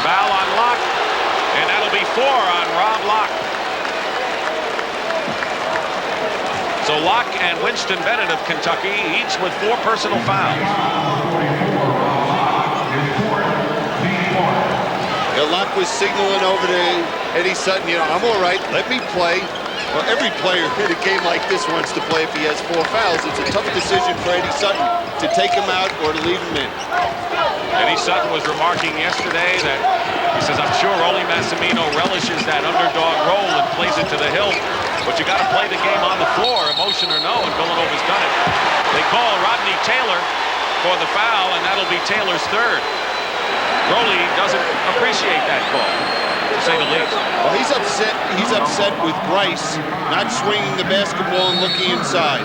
Foul on Locke, and that'll be 4 on Rob Locke. So Locke and Winston Bennett of Kentucky, each with 4 personal fouls. Yeah, Locke was signaling over to Eddie Sutton, you know, I'm all right, let me play. Well, every player in a game like this wants to play if he has 4 fouls. It's a tough decision for Eddie Sutton to take him out or to leave him in. Eddie Sutton was remarking yesterday that he says, I'm sure Rolly Massimino relishes that underdog role and plays it to the hilt. But you got to play the game on the floor, emotion or no, and Villanova's done it. They call Rodney Taylor for the foul, and that'll be Taylor's third. Rolly doesn't appreciate that call, to say the least. Well, he's upset. He's upset with Grice not swinging the basketball and looking inside.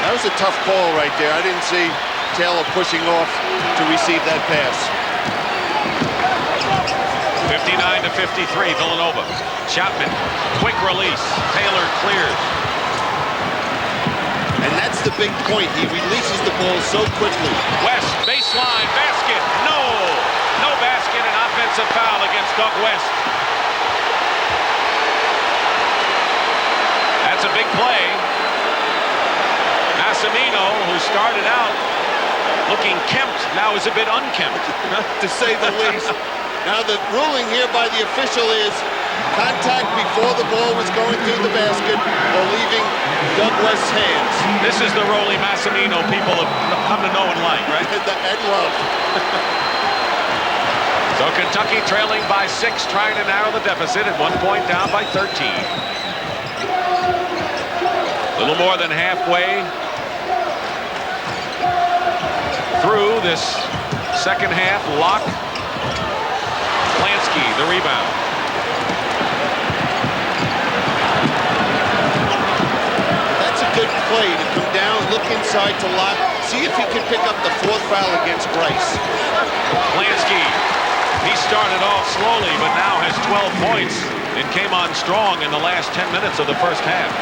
That was a tough call right there. I didn't see Taylor pushing off to receive that pass. 59-53, Villanova. Chapman, quick release. Taylor clears. And that's the big point. He releases the ball so quickly. West, baseline, basket. No! No basket, an offensive foul against Doug West. That's a big play. Massimino, who started out looking kempt, now is a bit unkempt. To say the least. Now the ruling here by the official is contact before the ball was going through the basket or leaving Doug West's hands. This is the Rolly Massimino people have come to know and like, right? And love. So Kentucky trailing by 6, trying to narrow the deficit at 1 point down by 13. A little more than halfway through this second half. Locke. Plansky, the rebound. That's a good play to come down, look inside to Locke. See if he can pick up the 4th foul against Bryce. Lansky, he started off slowly, but now has 12 points and came on strong in the last 10 minutes of the first half.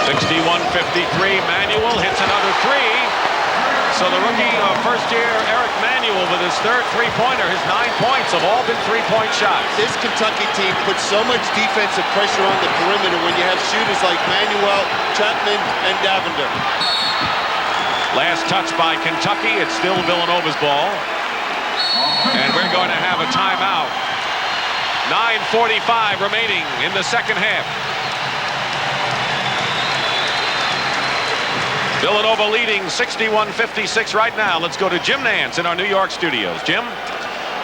61-53, Manuel hits another 3. So the rookie first-year Eric Manuel with his 3rd three-pointer, his 9 points have all been three-point shots. This Kentucky team puts so much defensive pressure on the perimeter when you have shooters like Manuel, Chapman, and Davender. Last touch by Kentucky. It's still Villanova's ball. And we're going to have a timeout. 9:45 remaining in the second half. Villanova leading 61-56 right now. Let's go to Jim Nance in our New York studios. Jim?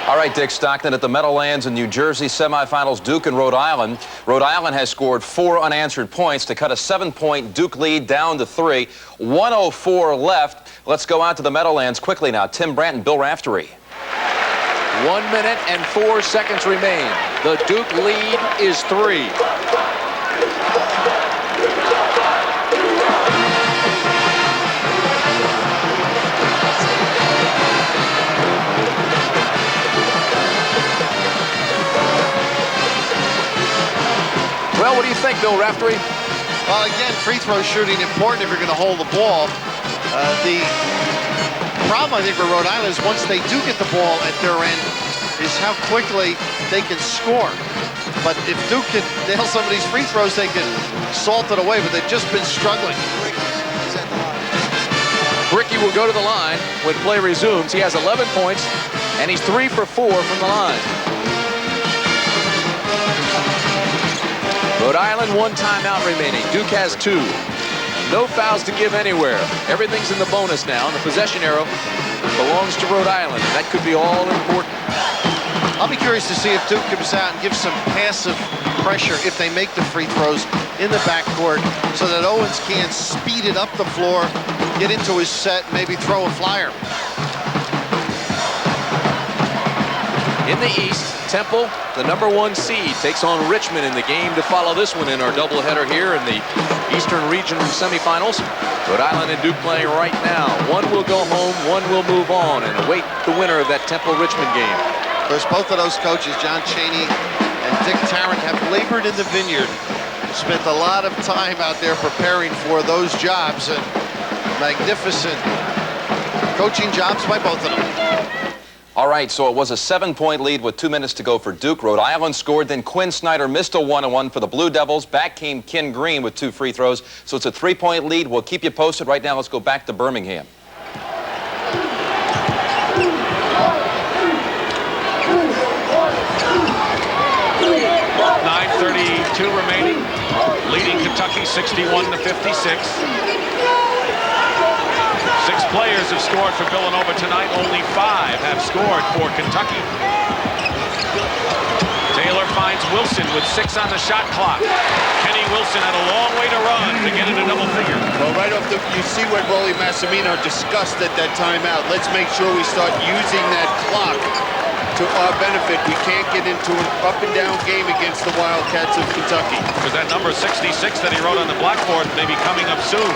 All right, Dick Stockton, at the Meadowlands in New Jersey semifinals, Duke and Rhode Island. Rhode Island has scored 4 unanswered points to cut a 7-point Duke lead down to 3. 1:04 left. Let's go out to the Meadowlands quickly now. Tim Brandt and Bill Raftery. 1 minute and 4 seconds remain. The Duke lead is 3. Well, what do you think, Bill Raftery? Well, again, free throw shooting important if you're going to hold the ball. The problem, I think, for Rhode Island is once they do get the ball at their end is how quickly they can score. But if Duke can nail some of these free throws, they can salt it away, but they've just been struggling. Ricky will go to the line when play resumes. He has 11 points, and he's 3 for 4 from the line. Rhode Island, 1 timeout remaining. Duke has 2. No fouls to give anywhere. Everything's in the bonus now, and the possession arrow belongs to Rhode Island. That could be all important. I'll be curious to see if Duke comes out and gives some passive pressure if they make the free throws in the backcourt so that Owens can speed it up the floor, get into his set, maybe throw a flyer. In the East, Temple, the #1 seed, takes on Richmond in the game to follow this one in our doubleheader here in the Eastern Region semifinals. Rhode Island and Duke playing right now. One will go home, one will move on and await the winner of that Temple-Richmond game. Of course, both of those coaches, John Chaney and Dick Tarrant, have labored in the vineyard. Spent a lot of time out there preparing for those jobs, and magnificent coaching jobs by both of them. All right, so it was a 7-point lead with 2 minutes to go for Duke. Rhode Island scored, then Quinn Snyder missed a 1-on-1 for the Blue Devils. Back came Ken Green with 2 free throws. So it's a 3-point lead. We'll keep you posted. Right now, let's go back to Birmingham. .932 remaining, leading Kentucky 61-56. 6 players have scored for Villanova tonight. Only 5 have scored for Kentucky. Taylor finds Wilson with 6 on the shot clock. Kenny Wilson had a long way to run to get into double figures. Well, right off you see what Rolly Massimino discussed at that timeout. Let's make sure we start using that clock to our benefit. We can't get into an up-and-down game against the Wildcats of Kentucky. Because that number 66 that he wrote on the blackboard may be coming up soon.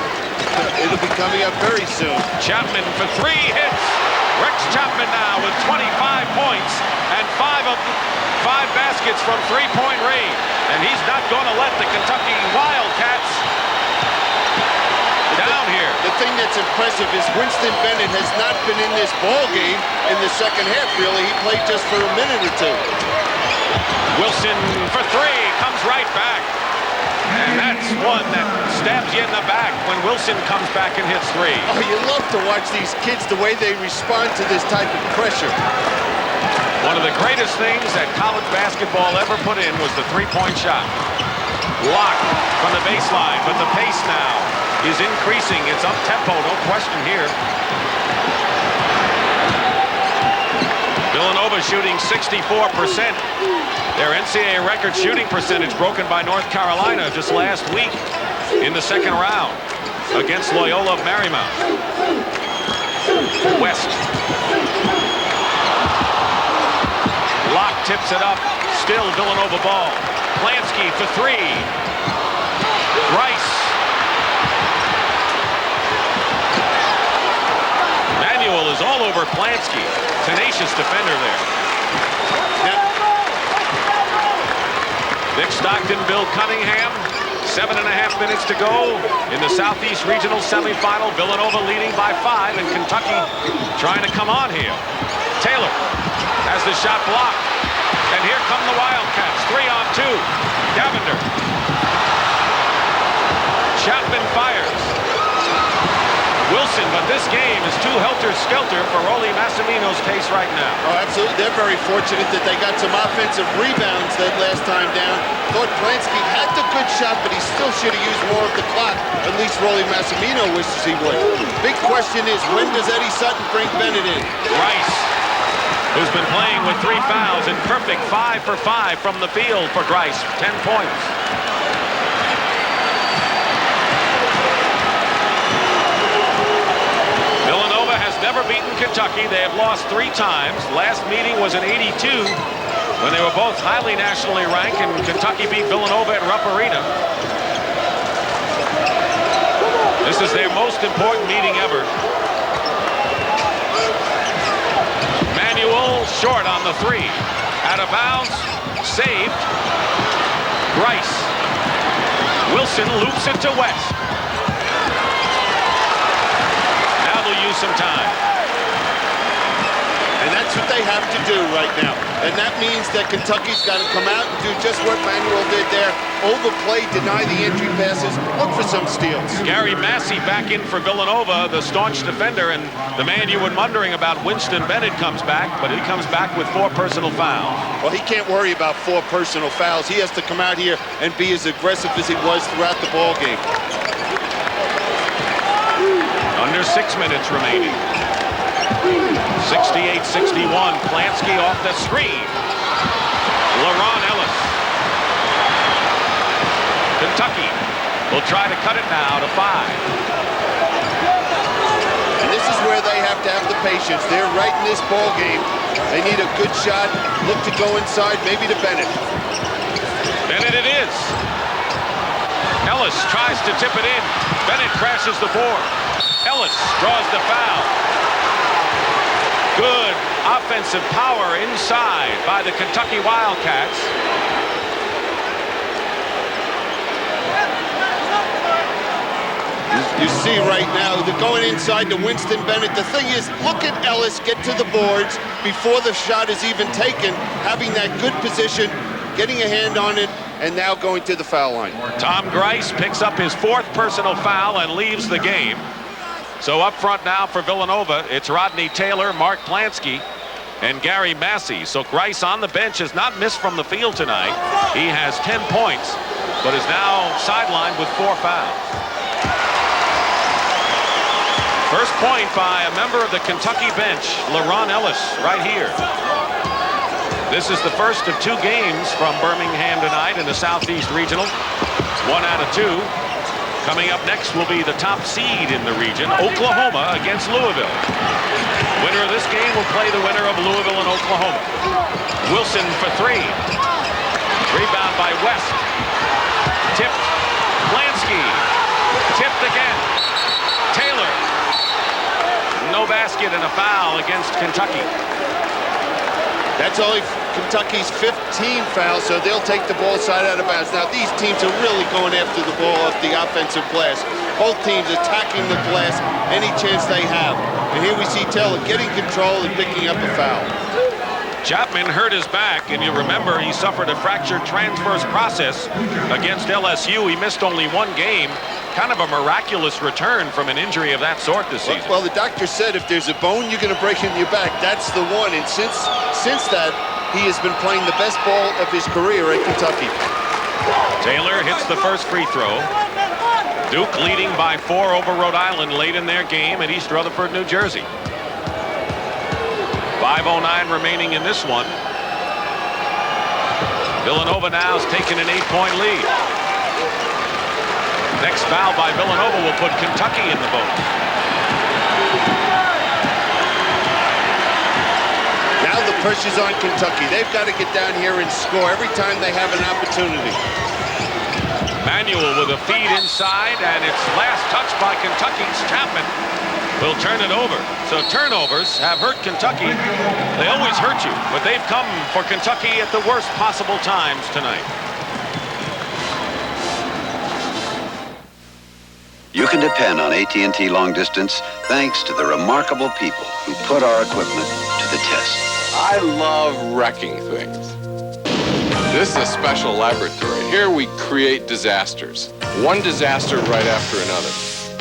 It'll be coming up very soon. Chapman for 3 hits. Rex Chapman now with 25 points and 5 baskets from 3-point range. And he's not going to let the Kentucky Wildcats down here. The thing that's impressive is Winston Bennett has not been in this ball game in the second half, really. He played just for a minute or 2. Wilson for 3 comes right back. And that's one that stabs you in the back when Wilson comes back and hits 3. Oh, you love to watch these kids, the way they respond to this type of pressure. One of the greatest things that college basketball ever put in was the 3-point shot. Blocked from the baseline, but the pace now is increasing. It's up-tempo, no question here. Villanova shooting 64%. Their NCAA record shooting percentage broken by North Carolina just last week in the second round against Loyola of Marymount. West. Locke tips it up. Still Villanova ball. Plansky for three. Rice. Manuel is all over Plansky. Tenacious defender there. Nick Stockton, Bill Cunningham. 7.5 minutes to go in the Southeast Regional semifinal. Villanova leading by 5, and Kentucky trying to come on here. Taylor has the shot blocked, and here come the Wildcats. 3-on-2. Davender. Chapman fires. Wilson, but this game is too helter-skelter for Rolly Massimino's pace right now. Oh, absolutely. They're very fortunate that they got some offensive rebounds that last time down. Thought Plansky had the good shot, but he still should have used more of the clock. At least Rolly Massimino wishes he would. Big question is, when does Eddie Sutton bring Bennett in? Rice, who's been playing with 3 fouls, and perfect 5 for 5 from the field for Grice. 10 points. Villanova has never beaten Kentucky. They have lost 3 times. Last meeting was in '82 when they were both highly nationally ranked, and Kentucky beat Villanova at Rupp Arena. This is their most important meeting ever. Manuel short on the 3. Out of bounds. Saved. Rice. Wilson loops it to West. Now they'll use some time. And that's what they have to do right now. And that means that Kentucky's got to come out and do just what Manuel did there. Overplay, deny the entry passes, look for some steals. Gary Massey back in for Villanova, the staunch defender, and the man you were wondering about, Winston Bennett, comes back, but he comes back with 4 personal fouls. Well, he can't worry about 4 personal fouls. He has to come out here and be as aggressive as he was throughout the ball game. Under 6 minutes remaining. 68-61. Plansky off the screen. LaRon Ellis. Kentucky will try to cut it now to 5. And this is where they have to have the patience. They're right in this ball game. They need a good shot. Look to go inside, maybe to Bennett. Bennett it is. Ellis tries to tip it in. Bennett crashes the board. Ellis draws the foul. Good offensive power inside by the Kentucky Wildcats. You see right now, they're going inside to Winston Bennett. The thing is, look at Ellis get to the boards before the shot is even taken, having that good position, getting a hand on it, and now going to the foul line. Tom Grice picks up his 4th personal foul and leaves the game. So up front now for Villanova, it's Rodney Taylor, Mark Plansky, and Gary Massey. So Grice on the bench has not missed from the field tonight. He has 10 points, but is now sidelined with 4 fouls. First point by a member of the Kentucky bench, LaRon Ellis, right here. This is the first of 2 games from Birmingham tonight in the Southeast Regional. 1 out of 2. Coming up next will be the top seed in the region, Oklahoma against Louisville. Winner of this game will play the winner of Louisville and Oklahoma. Wilson for 3. Rebound by West. Tipped. Plansky. Tipped again. Taylor. No basket and a foul against Kentucky. That's only Kentucky's 15 foul, so they'll take the ball side out of bounds. Now, these teams are really going after the ball off the offensive glass. Both teams attacking the glass any chance they have. And here we see Taylor getting control and picking up a foul. Chapman hurt his back, and you remember he suffered a fractured transverse process against LSU. He missed only 1 game. Kind of a miraculous return from an injury of that sort this season. Well, the doctor said if there's a bone you're going to break in your back, that's the one. And since that, he has been playing the best ball of his career at Kentucky. Taylor hits the first free throw. Duke leading by 4 over Rhode Island late in their game at East Rutherford, New Jersey. 5:09 remaining in this one. Villanova now has taken an 8-point lead. Next foul by Villanova will put Kentucky in the boat. Now the pressure's on Kentucky. They've got to get down here and score every time they have an opportunity. Manuel with a feed inside, and it's last touch by Kentucky's Chapman. Will turn it over. So turnovers have hurt Kentucky. They always hurt you, but they've come for Kentucky at the worst possible times tonight. You can depend on AT&T Long Distance thanks to the remarkable people who put our equipment to the test. I love wrecking things. This is a special laboratory. Here we create disasters. One disaster right after another.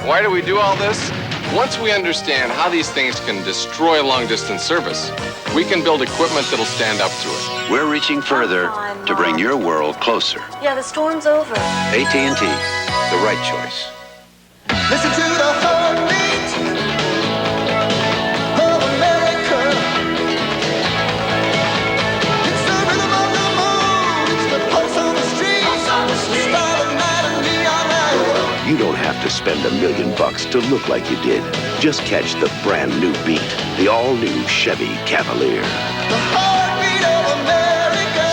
Why do we do all this? Once we understand how these things can destroy long-distance service, we can build equipment that'll stand up to it. We're reaching further to bring your world closer. Yeah, the storm's over. AT&T, the right choice. Listen to the heartbeat of America. It's the rhythm of the moon. It's the pulse on the street. Starlit night and neon light. You don't have to spend $1 million to look like you did. Just catch the brand new beat, the all-new Chevy Cavalier. The heartbeat of America.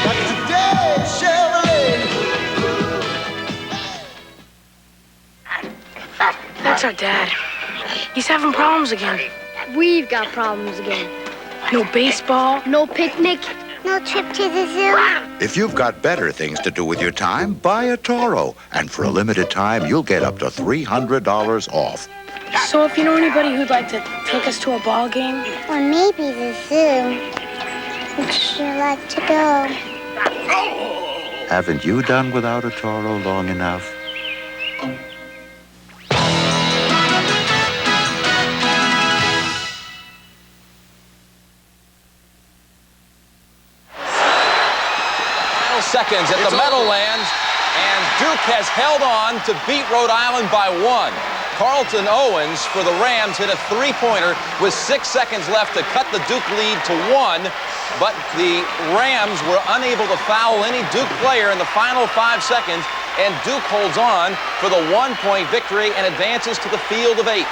Like today, Chevrolet. That's our dad. He's having problems again. We've got problems again. No baseball. No picnic. No trip to the zoo. If you've got better things to do with your time, buy a Toro. And for a limited time, you'll get up to $300 off. So if you know anybody who'd like to take us to a ball game? Or maybe the zoo. Would you like to go? Haven't you done without a Toro long enough? Seconds at the Meadowlands, and Duke has held on to beat Rhode Island by 1. Carlton Owens for the Rams hit a three-pointer with 6 seconds left to cut the Duke lead to 1, but the Rams were unable to foul any Duke player in the final 5 seconds, and Duke holds on for the 1-point victory and advances to the field of 8.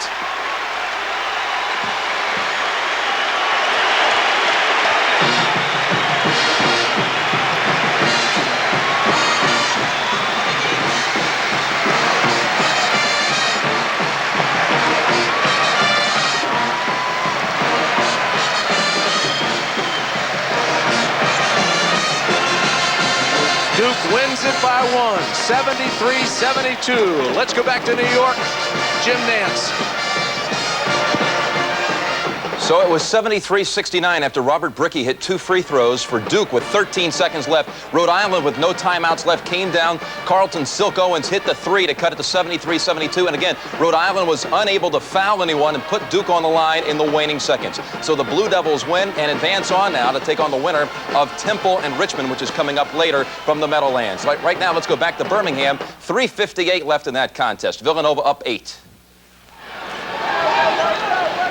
Duke wins it by 1, 73-72. Let's go back to New York. Jim Nance. So it was 73-69 after Robert Brickey hit 2 free throws for Duke with 13 seconds left. Rhode Island with no timeouts left came down. Carlton Silk Owens hit the 3 to cut it to 73-72. And again, Rhode Island was unable to foul anyone and put Duke on the line in the waning seconds. So the Blue Devils win and advance on now to take on the winner of Temple and Richmond, which is coming up later from the Meadowlands. Right now, let's go back to Birmingham. 3:58 left in that contest. Villanova up 8.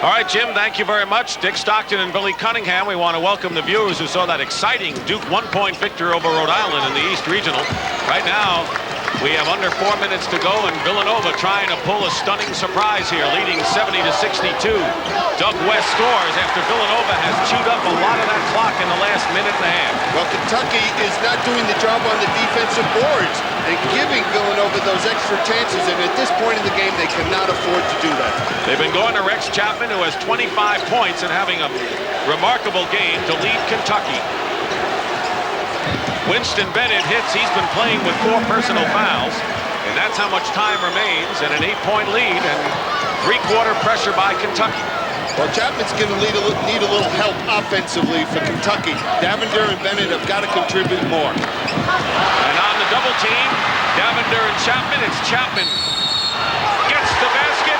All right, Jim, thank you very much. Dick Stockton and Billy Cunningham. We want to welcome the viewers who saw that exciting Duke 1-point victory over Rhode Island in the East Regional. Right now, we have under 4 minutes to go, and Villanova trying to pull a stunning surprise here, leading 70-62. Doug West scores after Villanova has chewed up a lot of that clock in the last minute and a half. Well, Kentucky is not doing the job on the defensive boards and giving Villanova those extra chances, and at this point in the game, they cannot afford to do that. They've been going to Rex Chapman, who has 25 points and having a remarkable game to lead Kentucky. Winston Bennett hits. He's been playing with 4 personal fouls, and that's how much time remains, and an 8-point lead and 3-quarter pressure by Kentucky. Well, Chapman's going to need a little help offensively for Kentucky. Davender and Bennett have got to contribute more. And on the double team, Davender and Chapman. It's Chapman gets the basket,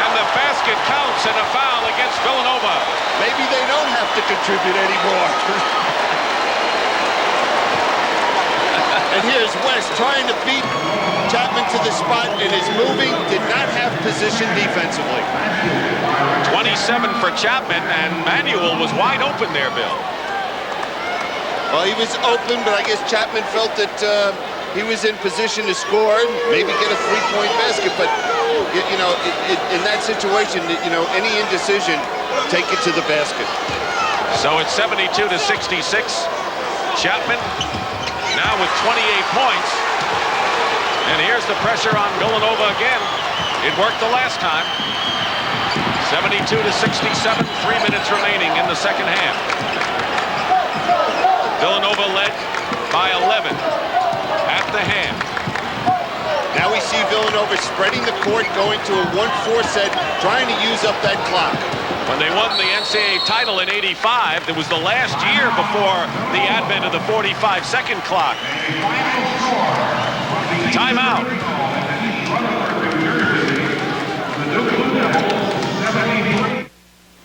and the basket counts and a foul against Villanova. Maybe they don't have to contribute anymore. And here's West trying to beat Chapman to the spot and is moving, did not have position defensively. 27 for Chapman, and Manuel was wide open there, Bill. Well, he was open, but I guess Chapman felt that he was in position to score, maybe get a 3-point basket, but you know, in that situation, you know, any indecision, take it to the basket. So it's 72-66. Chapman now with 28 points. And here's the pressure on Villanova again. It worked the last time. 72-67, 3 minutes remaining in the second half. Villanova led by 11 at the half. Now we see Villanova spreading the court, going to a 1-4 set, trying to use up that clock. When they won the NCAA title in '85, it was the last year before the advent of the 45-second clock. Timeout.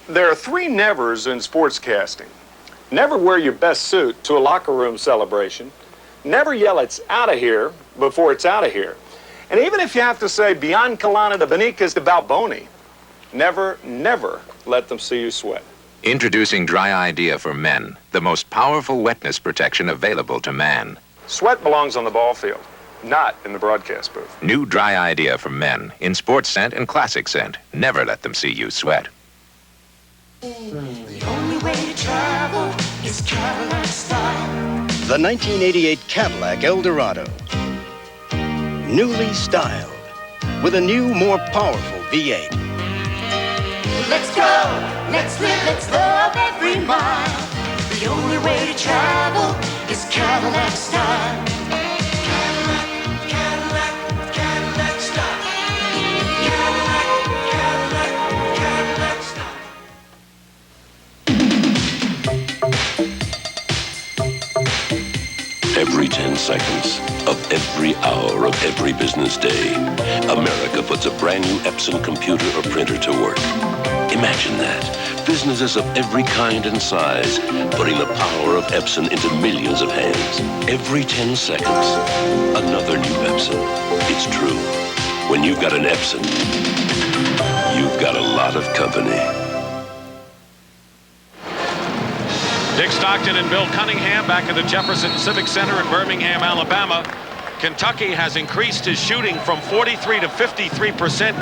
There are 3 nevers in sportscasting. Never wear your best suit to a locker room celebration. Never yell "it's out of here" before it's out of here. And even if you have to say "Biancalana de Benicas de Balboni," never, never let them see you sweat. Introducing Dry Idea for Men, the most powerful wetness protection available to man. Sweat belongs on the ball field, not in the broadcast booth. New Dry Idea for Men in sports scent and classic scent. Never let them see you sweat. The only way to travel is Cadillac style. The 1988 Cadillac Eldorado. Newly styled with a new, more powerful V8. Let's go, let's live, let's love every mile. The only way to travel is Cadillac style. Cadillac, Cadillac, Cadillac style. Cadillac, Cadillac, Cadillac style. Every 10 seconds of every hour of every business day, America puts a brand new Epson computer or printer to work. Imagine that. Businesses of every kind and size putting the power of Epson into millions of hands. Every 10 seconds, another new Epson. It's true. When you've got an Epson, you've got a lot of company. Dick Stockton and Bill Cunningham back at the Jefferson Civic Center in Birmingham, Alabama. Kentucky has increased his shooting from 43 to 53%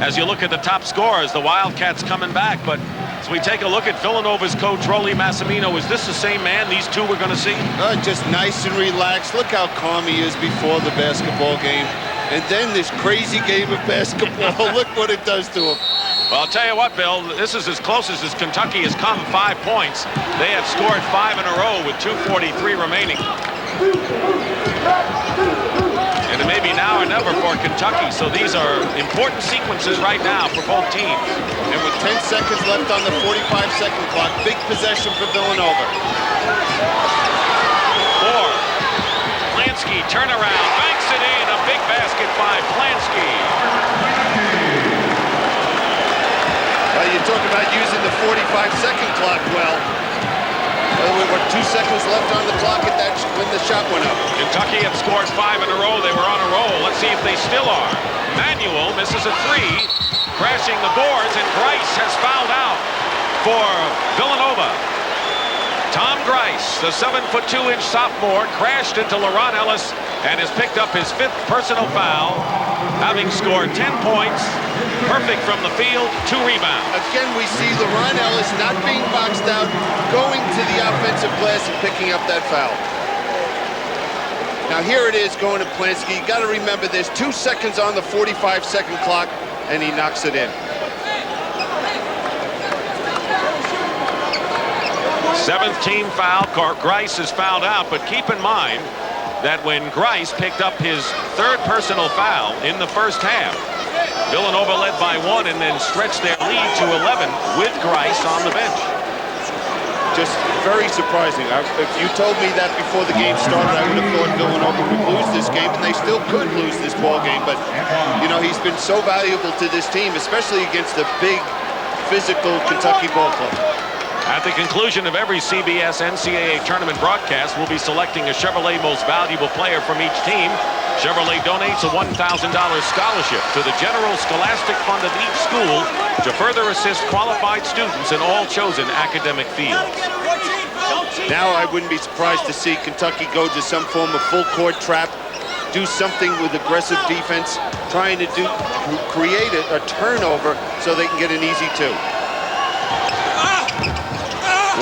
as you look at the top scorers. The Wildcats coming back, but as we take a look at Villanova's coach, Rolly Massimino, is this the same man these two we're going to see? Just nice and relaxed. Look how calm he is before the basketball game. And then this crazy game of basketball, look what it does to him. Well, I'll tell you what, Bill, this is as close as Kentucky has come, 5 points. They have scored 5 in a row with 2:43 remaining. And it may be now or never for Kentucky, so these are important sequences right now for both teams. And with 10 seconds left on the 45-second clock, big possession for Villanova. 4. Plansky, turnaround, banks it in, a big basket by Plansky. Well, you talk about using the 45-second clock well. We were 2 seconds left on the clock at that when the shot went up. Kentucky had scored 5 in a row. They were on a roll. Let's see if they still are. Manuel misses a 3, crashing the boards, and Grice has fouled out for Villanova. Tom Grice, the 7'2" sophomore, crashed into LaRon Ellis and has picked up his 5th personal foul, having scored 10 points, perfect from the field, 2 rebounds. Again, we see LaRon Ellis not being boxed out, going to the offensive glass and picking up that foul. Now here it is going to Plansky. You got to remember there's 2 seconds on the 45-second clock, and he knocks it in. 7th team foul. Grice is fouled out, but keep in mind that when Grice picked up his 3rd personal foul in the first half, Villanova led by 1 and then stretched their lead to 11 with Grice on the bench. Just very surprising. If you told me that before the game started, I would have thought Villanova would lose this game, and they still could lose this ball game. But, you know, he's been so valuable to this team, especially against the big, physical Kentucky ball club. At the conclusion of every CBS NCAA tournament broadcast, we'll be selecting a Chevrolet Most Valuable Player from each team. Chevrolet donates a $1,000 scholarship to the General Scholastic Fund of each school to further assist qualified students in all chosen academic fields. Now I wouldn't be surprised to see Kentucky go to some form of full court trap, do something with aggressive defense, trying to create a turnover so they can get an easy 2.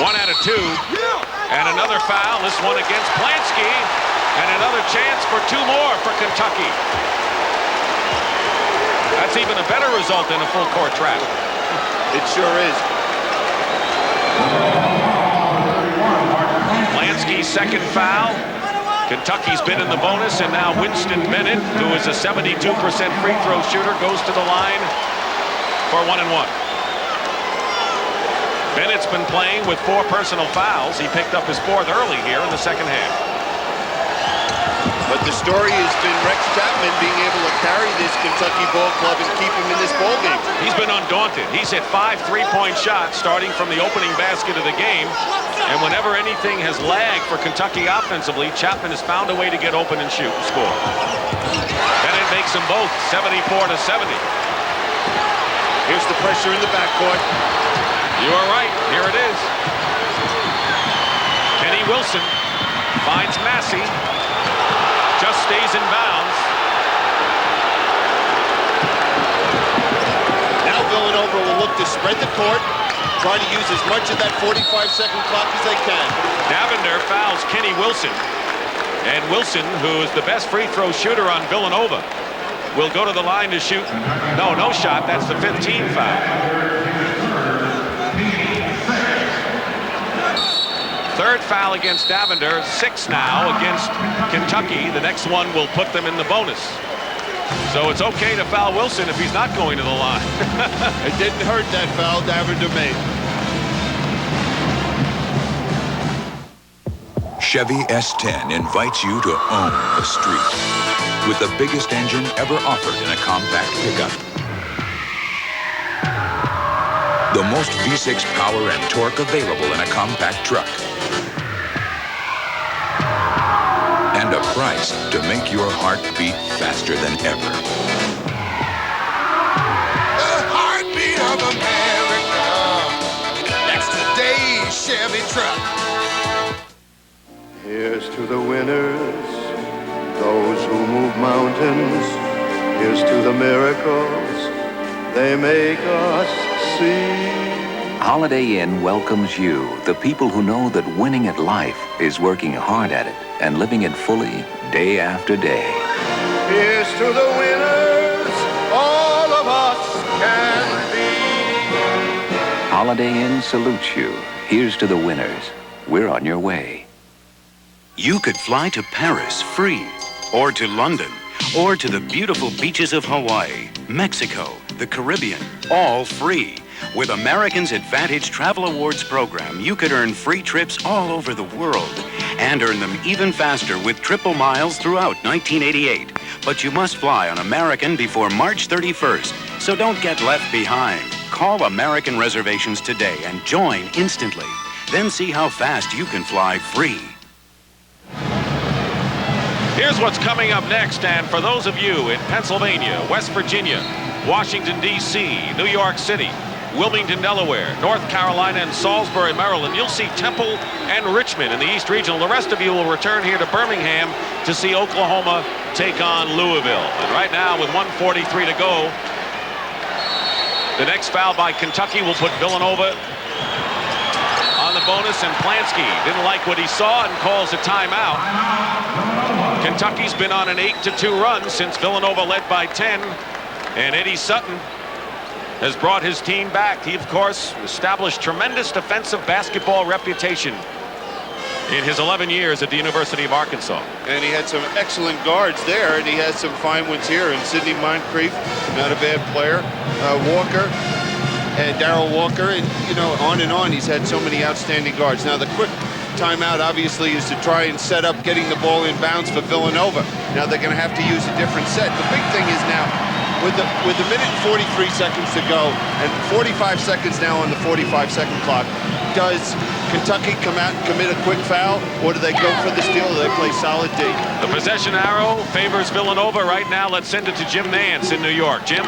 1 out of 2. And another foul, this one against Plansky. And another chance for 2 more for Kentucky. That's even a better result than a full court trap. It sure is. Plansky's second foul. Kentucky's been in the bonus, and now Winston Bennett, who is a 72% free throw shooter, goes to the line for 1 and 1. Bennett's been playing with 4 personal fouls. He picked up his 4th early here in the second half. But the story has been Rex Chapman being able to carry this Kentucky ball club and keep him in this ball game. He's been undaunted. He's hit 5 3-point shots starting from the opening basket of the game. And whenever anything has lagged for Kentucky offensively, Chapman has found a way to get open and shoot and score. Bennett makes them both 74-70. Here's the pressure in the backcourt. You are right. Here it is. Kenny Wilson finds Massey. Just stays in bounds. Now Villanova will look to spread the court, try to use as much of that 45-second clock as they can. Davender fouls Kenny Wilson. And Wilson, who is the best free throw shooter on Villanova, will go to the line to shoot. No shot. That's the 15th foul. Third foul against Davender, 6 now against Kentucky. The next one will put them in the bonus. So it's okay to foul Wilson if he's not going to the line. It didn't hurt that foul Davender made. Chevy S10 invites you to own the street with the biggest engine ever offered in a compact pickup. The most V6 power and torque available in a compact truck. And a price to make your heart beat faster than ever. The heartbeat of America. That's today's Chevy truck. Here's to the winners, those who move mountains. Here's to the miracles they make us see. Holiday Inn welcomes you, the people who know that winning at life is working hard at it and living it fully day after day. Here's to the winners, all of us can be. Holiday Inn salutes you. Here's to the winners. We're on your way. You could fly to Paris free, or to London, or to the beautiful beaches of Hawaii, Mexico, the Caribbean, all free. With American's Advantage Travel Awards program, you could earn free trips all over the world and earn them even faster with triple miles throughout 1988. But you must fly on American before March 31st, so don't get left behind. Call American Reservations today and join instantly. Then see how fast you can fly free. Here's what's coming up next, and for those of you in Pennsylvania, West Virginia, Washington, D.C., New York City, Wilmington, Delaware, North Carolina, and Salisbury, Maryland, you'll see Temple and Richmond in the East Regional. The rest of you will return here to Birmingham to see Oklahoma take on Louisville. And right now, with 1:43 to go, the next foul by Kentucky will put Villanova on the bonus, and Plansky didn't like what he saw and calls a timeout. Kentucky's been on an 8-2 run since Villanova led by 10, and Eddie Sutton has brought his team back. He, of course, established tremendous defensive basketball reputation in his 11 years at the University of Arkansas. And he had some excellent guards there, and he has some fine ones here. And Sidney Moncrief, not a bad player. Walker and Darrell Walker, and you know, on and on. He's had so many outstanding guards. Now the quick timeout obviously is to try and set up getting the ball in bounds for Villanova. Now they're going to have to use a different set. The big thing is now, with the minute and 43 seconds to go and 45 seconds now on the 45-second clock, does Kentucky come out and commit a quick foul, or do they go for the steal, or do they play solid D? The possession arrow favors Villanova right now. Let's send it to Jim Nance in New York. Jim?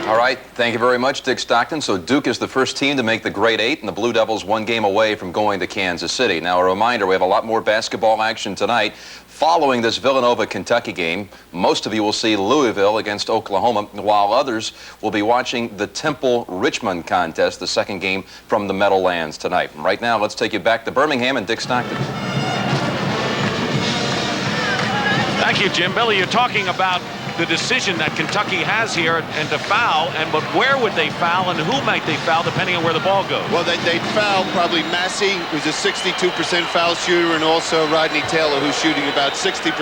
All right, thank you very much, Dick Stockton. So Duke is the first team to make the Great Eight, and the Blue Devils one game away from going to Kansas City. Now, a reminder, we have a lot more basketball action tonight. Following this Villanova-Kentucky game, most of you will see Louisville against Oklahoma, while others will be watching the Temple-Richmond contest, the second game from the Meadowlands tonight. And right now, let's take you back to Birmingham and Dick Stockton. Thank you, Jim. Billy, you're talking about the decision that Kentucky has here and to foul, but where would they foul and who might they foul depending on where the ball goes? Well, they'd foul probably Massey, who's a 62% foul shooter, and also Rodney Taylor, who's shooting about 60%.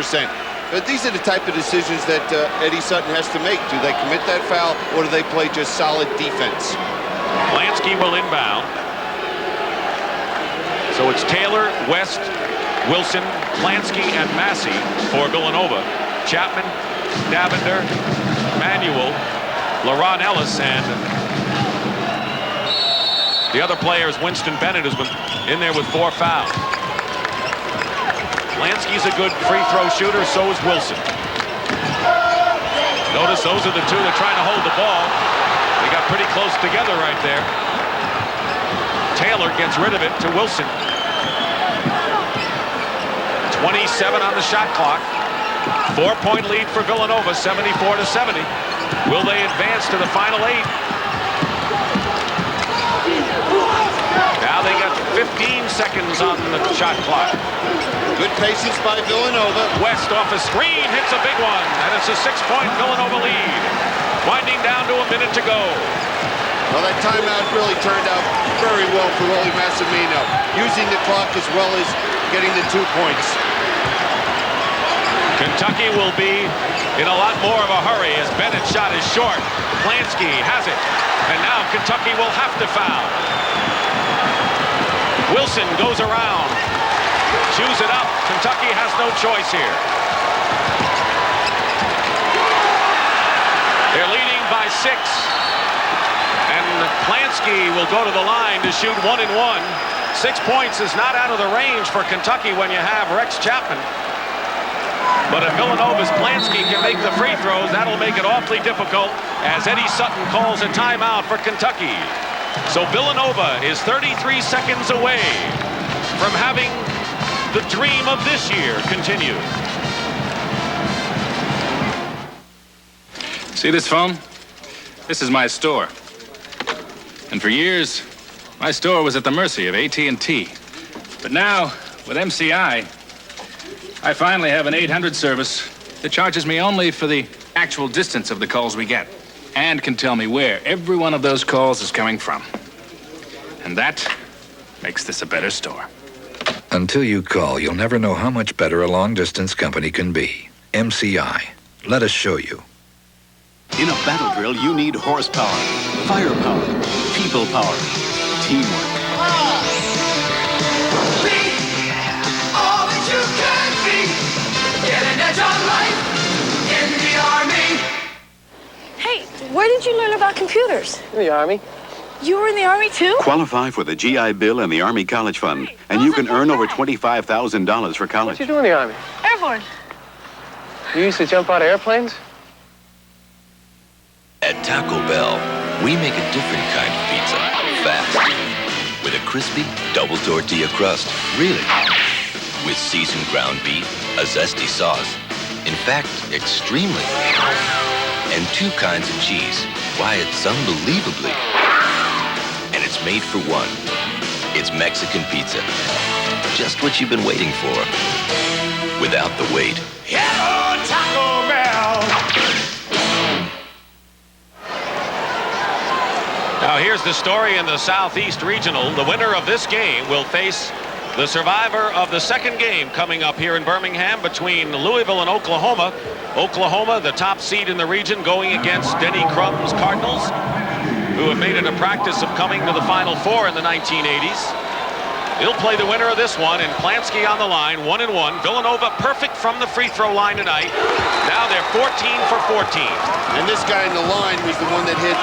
But these are the type of decisions that Eddie Sutton has to make. Do they commit that foul, or do they play just solid defense? Lansky will inbound. So it's Taylor, West, Wilson, Lansky, and Massey for Villanova. Chapman, Davender, Manuel, LaRon Ellis, and the other player is Winston Bennett, who's been in there with 4 fouls. Lansky's a good free throw shooter, so is Wilson. Notice those are the two that are trying to hold the ball. They got pretty close together right there. Taylor gets rid of it to Wilson. 27 on the shot clock. 4-point lead for Villanova, 74-70. Will they advance to the final 8? Now they got 15 seconds on the shot clock. Good patience by Villanova. West off a screen, hits a big one, and it's a 6-point Villanova lead. Winding down to a minute to go. Well, that timeout really turned out very well for Rolly Massimino, using the clock as well as getting the 2 points. Kentucky will be in a lot more of a hurry as Bennett's shot is short. Lansky has it, and now Kentucky will have to foul. Wilson goes around, chews it up. Kentucky has no choice here. They're leading by 6, and Lansky will go to the line to shoot 1 and 1. 6 points is not out of the range for Kentucky when you have Rex Chapman. But if Villanova's Lansky can make the free throws, that'll make it awfully difficult as Eddie Sutton calls a timeout for Kentucky. So Villanova is 33 seconds away from having the dream of this year continue. See this phone? This is my store. And for years, my store was at the mercy of AT&T. But now, with MCI, I finally have an 800 service that charges me only for the actual distance of the calls we get and can tell me where every one of those calls is coming from. And that makes this a better store. Until you call, you'll never know how much better a long-distance company can be. MCI. Let us show you. In a battle drill, you need horsepower, firepower, people power, teamwork. Hey, where did you learn about computers? In the Army. You were in the Army, too? Qualify for the GI Bill and the Army College Fund, and you can earn over $25,000 for college. What you do in the Army? Airborne. You used to jump out of airplanes? At Taco Bell, we make a different kind of pizza. Fast. With a crispy double tortilla crust. Really. With seasoned ground beef, a zesty sauce. In fact, extremely. And 2 kinds of cheese. Why, it's unbelievably. And it's made for one. It's Mexican pizza. Just what you've been waiting for. Without the wait. Hello, Taco Bell! Now here's the story in the Southeast Regional. The winner of this game will face the survivor of the second game coming up here in Birmingham between Louisville and Oklahoma. Oklahoma, the top seed in the region, going against Denny Crum's Cardinals, who have made it a practice of coming to the Final Four in the 1980s. He'll play the winner of this one, and Plansky on the line, 1 and 1. Villanova perfect from the free throw line tonight. Now they're 14 for 14. And this guy in the line was the one that hit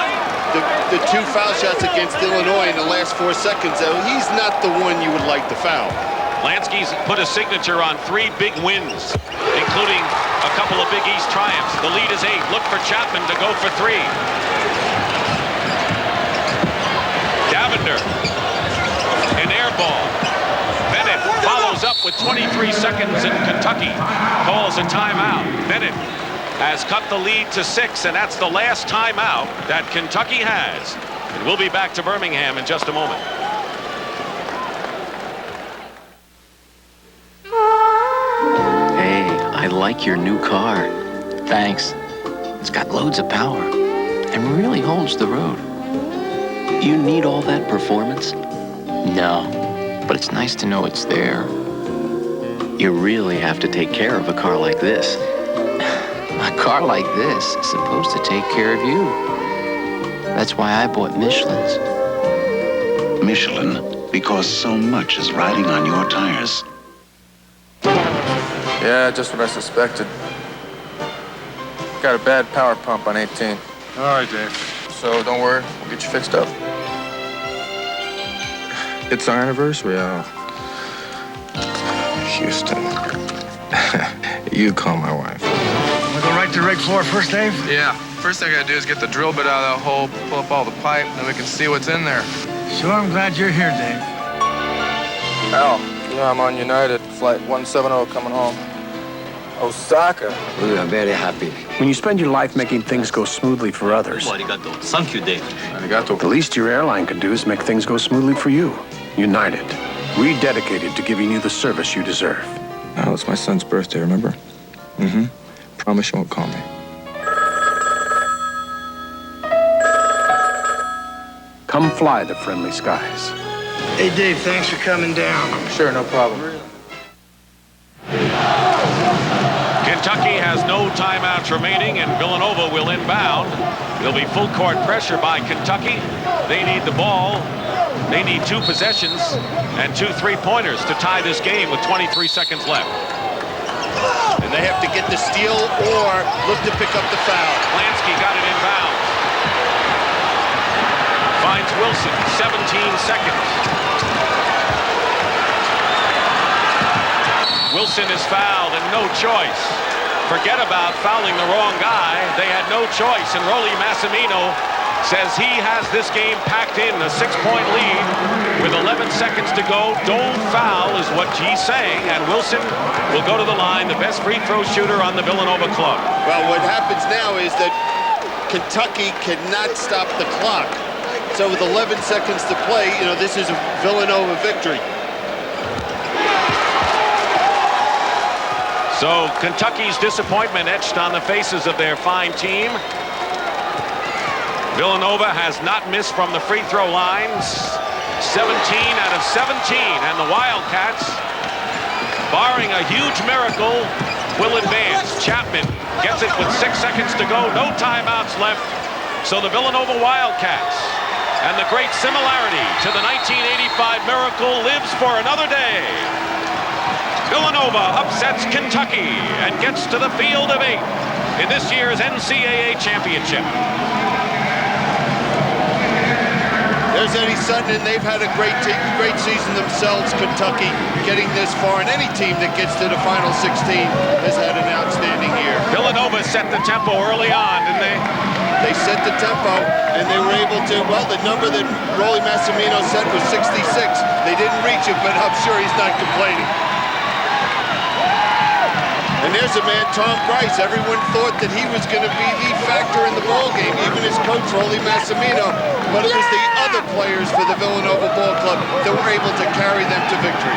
the 2 foul shots against Illinois in the last 4 seconds. So he's not the one you would like to foul. Lansky's put a signature on 3 big wins, including a couple of Big East triumphs. The lead is 8. Look for Chapman to go for 3. under. An air ball. Bennett follows up with 23 seconds, and Kentucky calls a timeout. Bennett has cut the lead to 6, and that's the last timeout that Kentucky has. And we'll be back to Birmingham in just a moment. Hey, I like your new car. Thanks. It's got loads of power and really holds the road. You need all that performance? No, but it's nice to know it's there. You really have to take care of a car like this. A car like this is supposed to take care of you. That's why I bought Michelin's. Michelin, because so much is riding on your tires. Yeah, just what I suspected. Got a bad power pump on 18. All right, Dave. So don't worry, we'll get you fixed up. It's our anniversary, Houston. You call my wife. We'll go right to rig 4 first, Dave? Yeah. First thing I gotta do is get the drill bit out of that hole, pull up all the pipe, then we can see what's in there. Sure, I'm glad you're here, Dave. Al, yeah, I'm on United, flight 170 coming home. Osaka. We are very happy. When you spend your life making things go smoothly for others, Thank you, Dave. the least your airline can do is make things go smoothly for you. United, rededicated to giving you the service you deserve. Al, it's my son's birthday, remember? Mm-hmm. Promise you won't call me. Come fly the friendly skies. Hey, Dave, thanks for coming down. Sure, no problem. Kentucky has no timeouts remaining, and Villanova will inbound. There'll be full court pressure by Kentucky. They need the ball. They need 2 possessions and 2 3-pointers to tie this game with 23 seconds left. And they have to get the steal or look to pick up the foul. Lansky got it inbound. Finds Wilson, 17 seconds. Wilson is fouled and no choice. Forget about fouling the wrong guy. They had no choice, and Rolly Massimino says he has this game packed in, a 6-point lead with 11 seconds to go. Don't foul is what he's saying, and Wilson will go to the line, the best free throw shooter on the Villanova club. Well, what happens now is that Kentucky cannot stop the clock. So with 11 seconds to play, this is a Villanova victory. So Kentucky's disappointment etched on the faces of their fine team. Villanova has not missed from the free throw lines. 17 out of 17, and the Wildcats, barring a huge miracle, will advance. Chapman gets it with 6 seconds to go, no timeouts left. So the Villanova Wildcats, and the great similarity to the 1985 miracle, lives for another day. Villanova upsets Kentucky and gets to the field of 8 in this year's NCAA championship. There's Eddie Sutton, and they've had a great season themselves, Kentucky, getting this far. And any team that gets to the Final 16 has had an outstanding year. Villanova set the tempo early on, didn't they? They set the tempo, and they were able to, well, the number that Rolly Massimino set was 66. They didn't reach it, but I'm sure he's not complaining. And there's a man, Tom Grice. Everyone thought that he was going to be the factor in the ball game, even his coach, Rolly Massimino. But it was the other players for the Villanova Ball Club that were able to carry them to victory.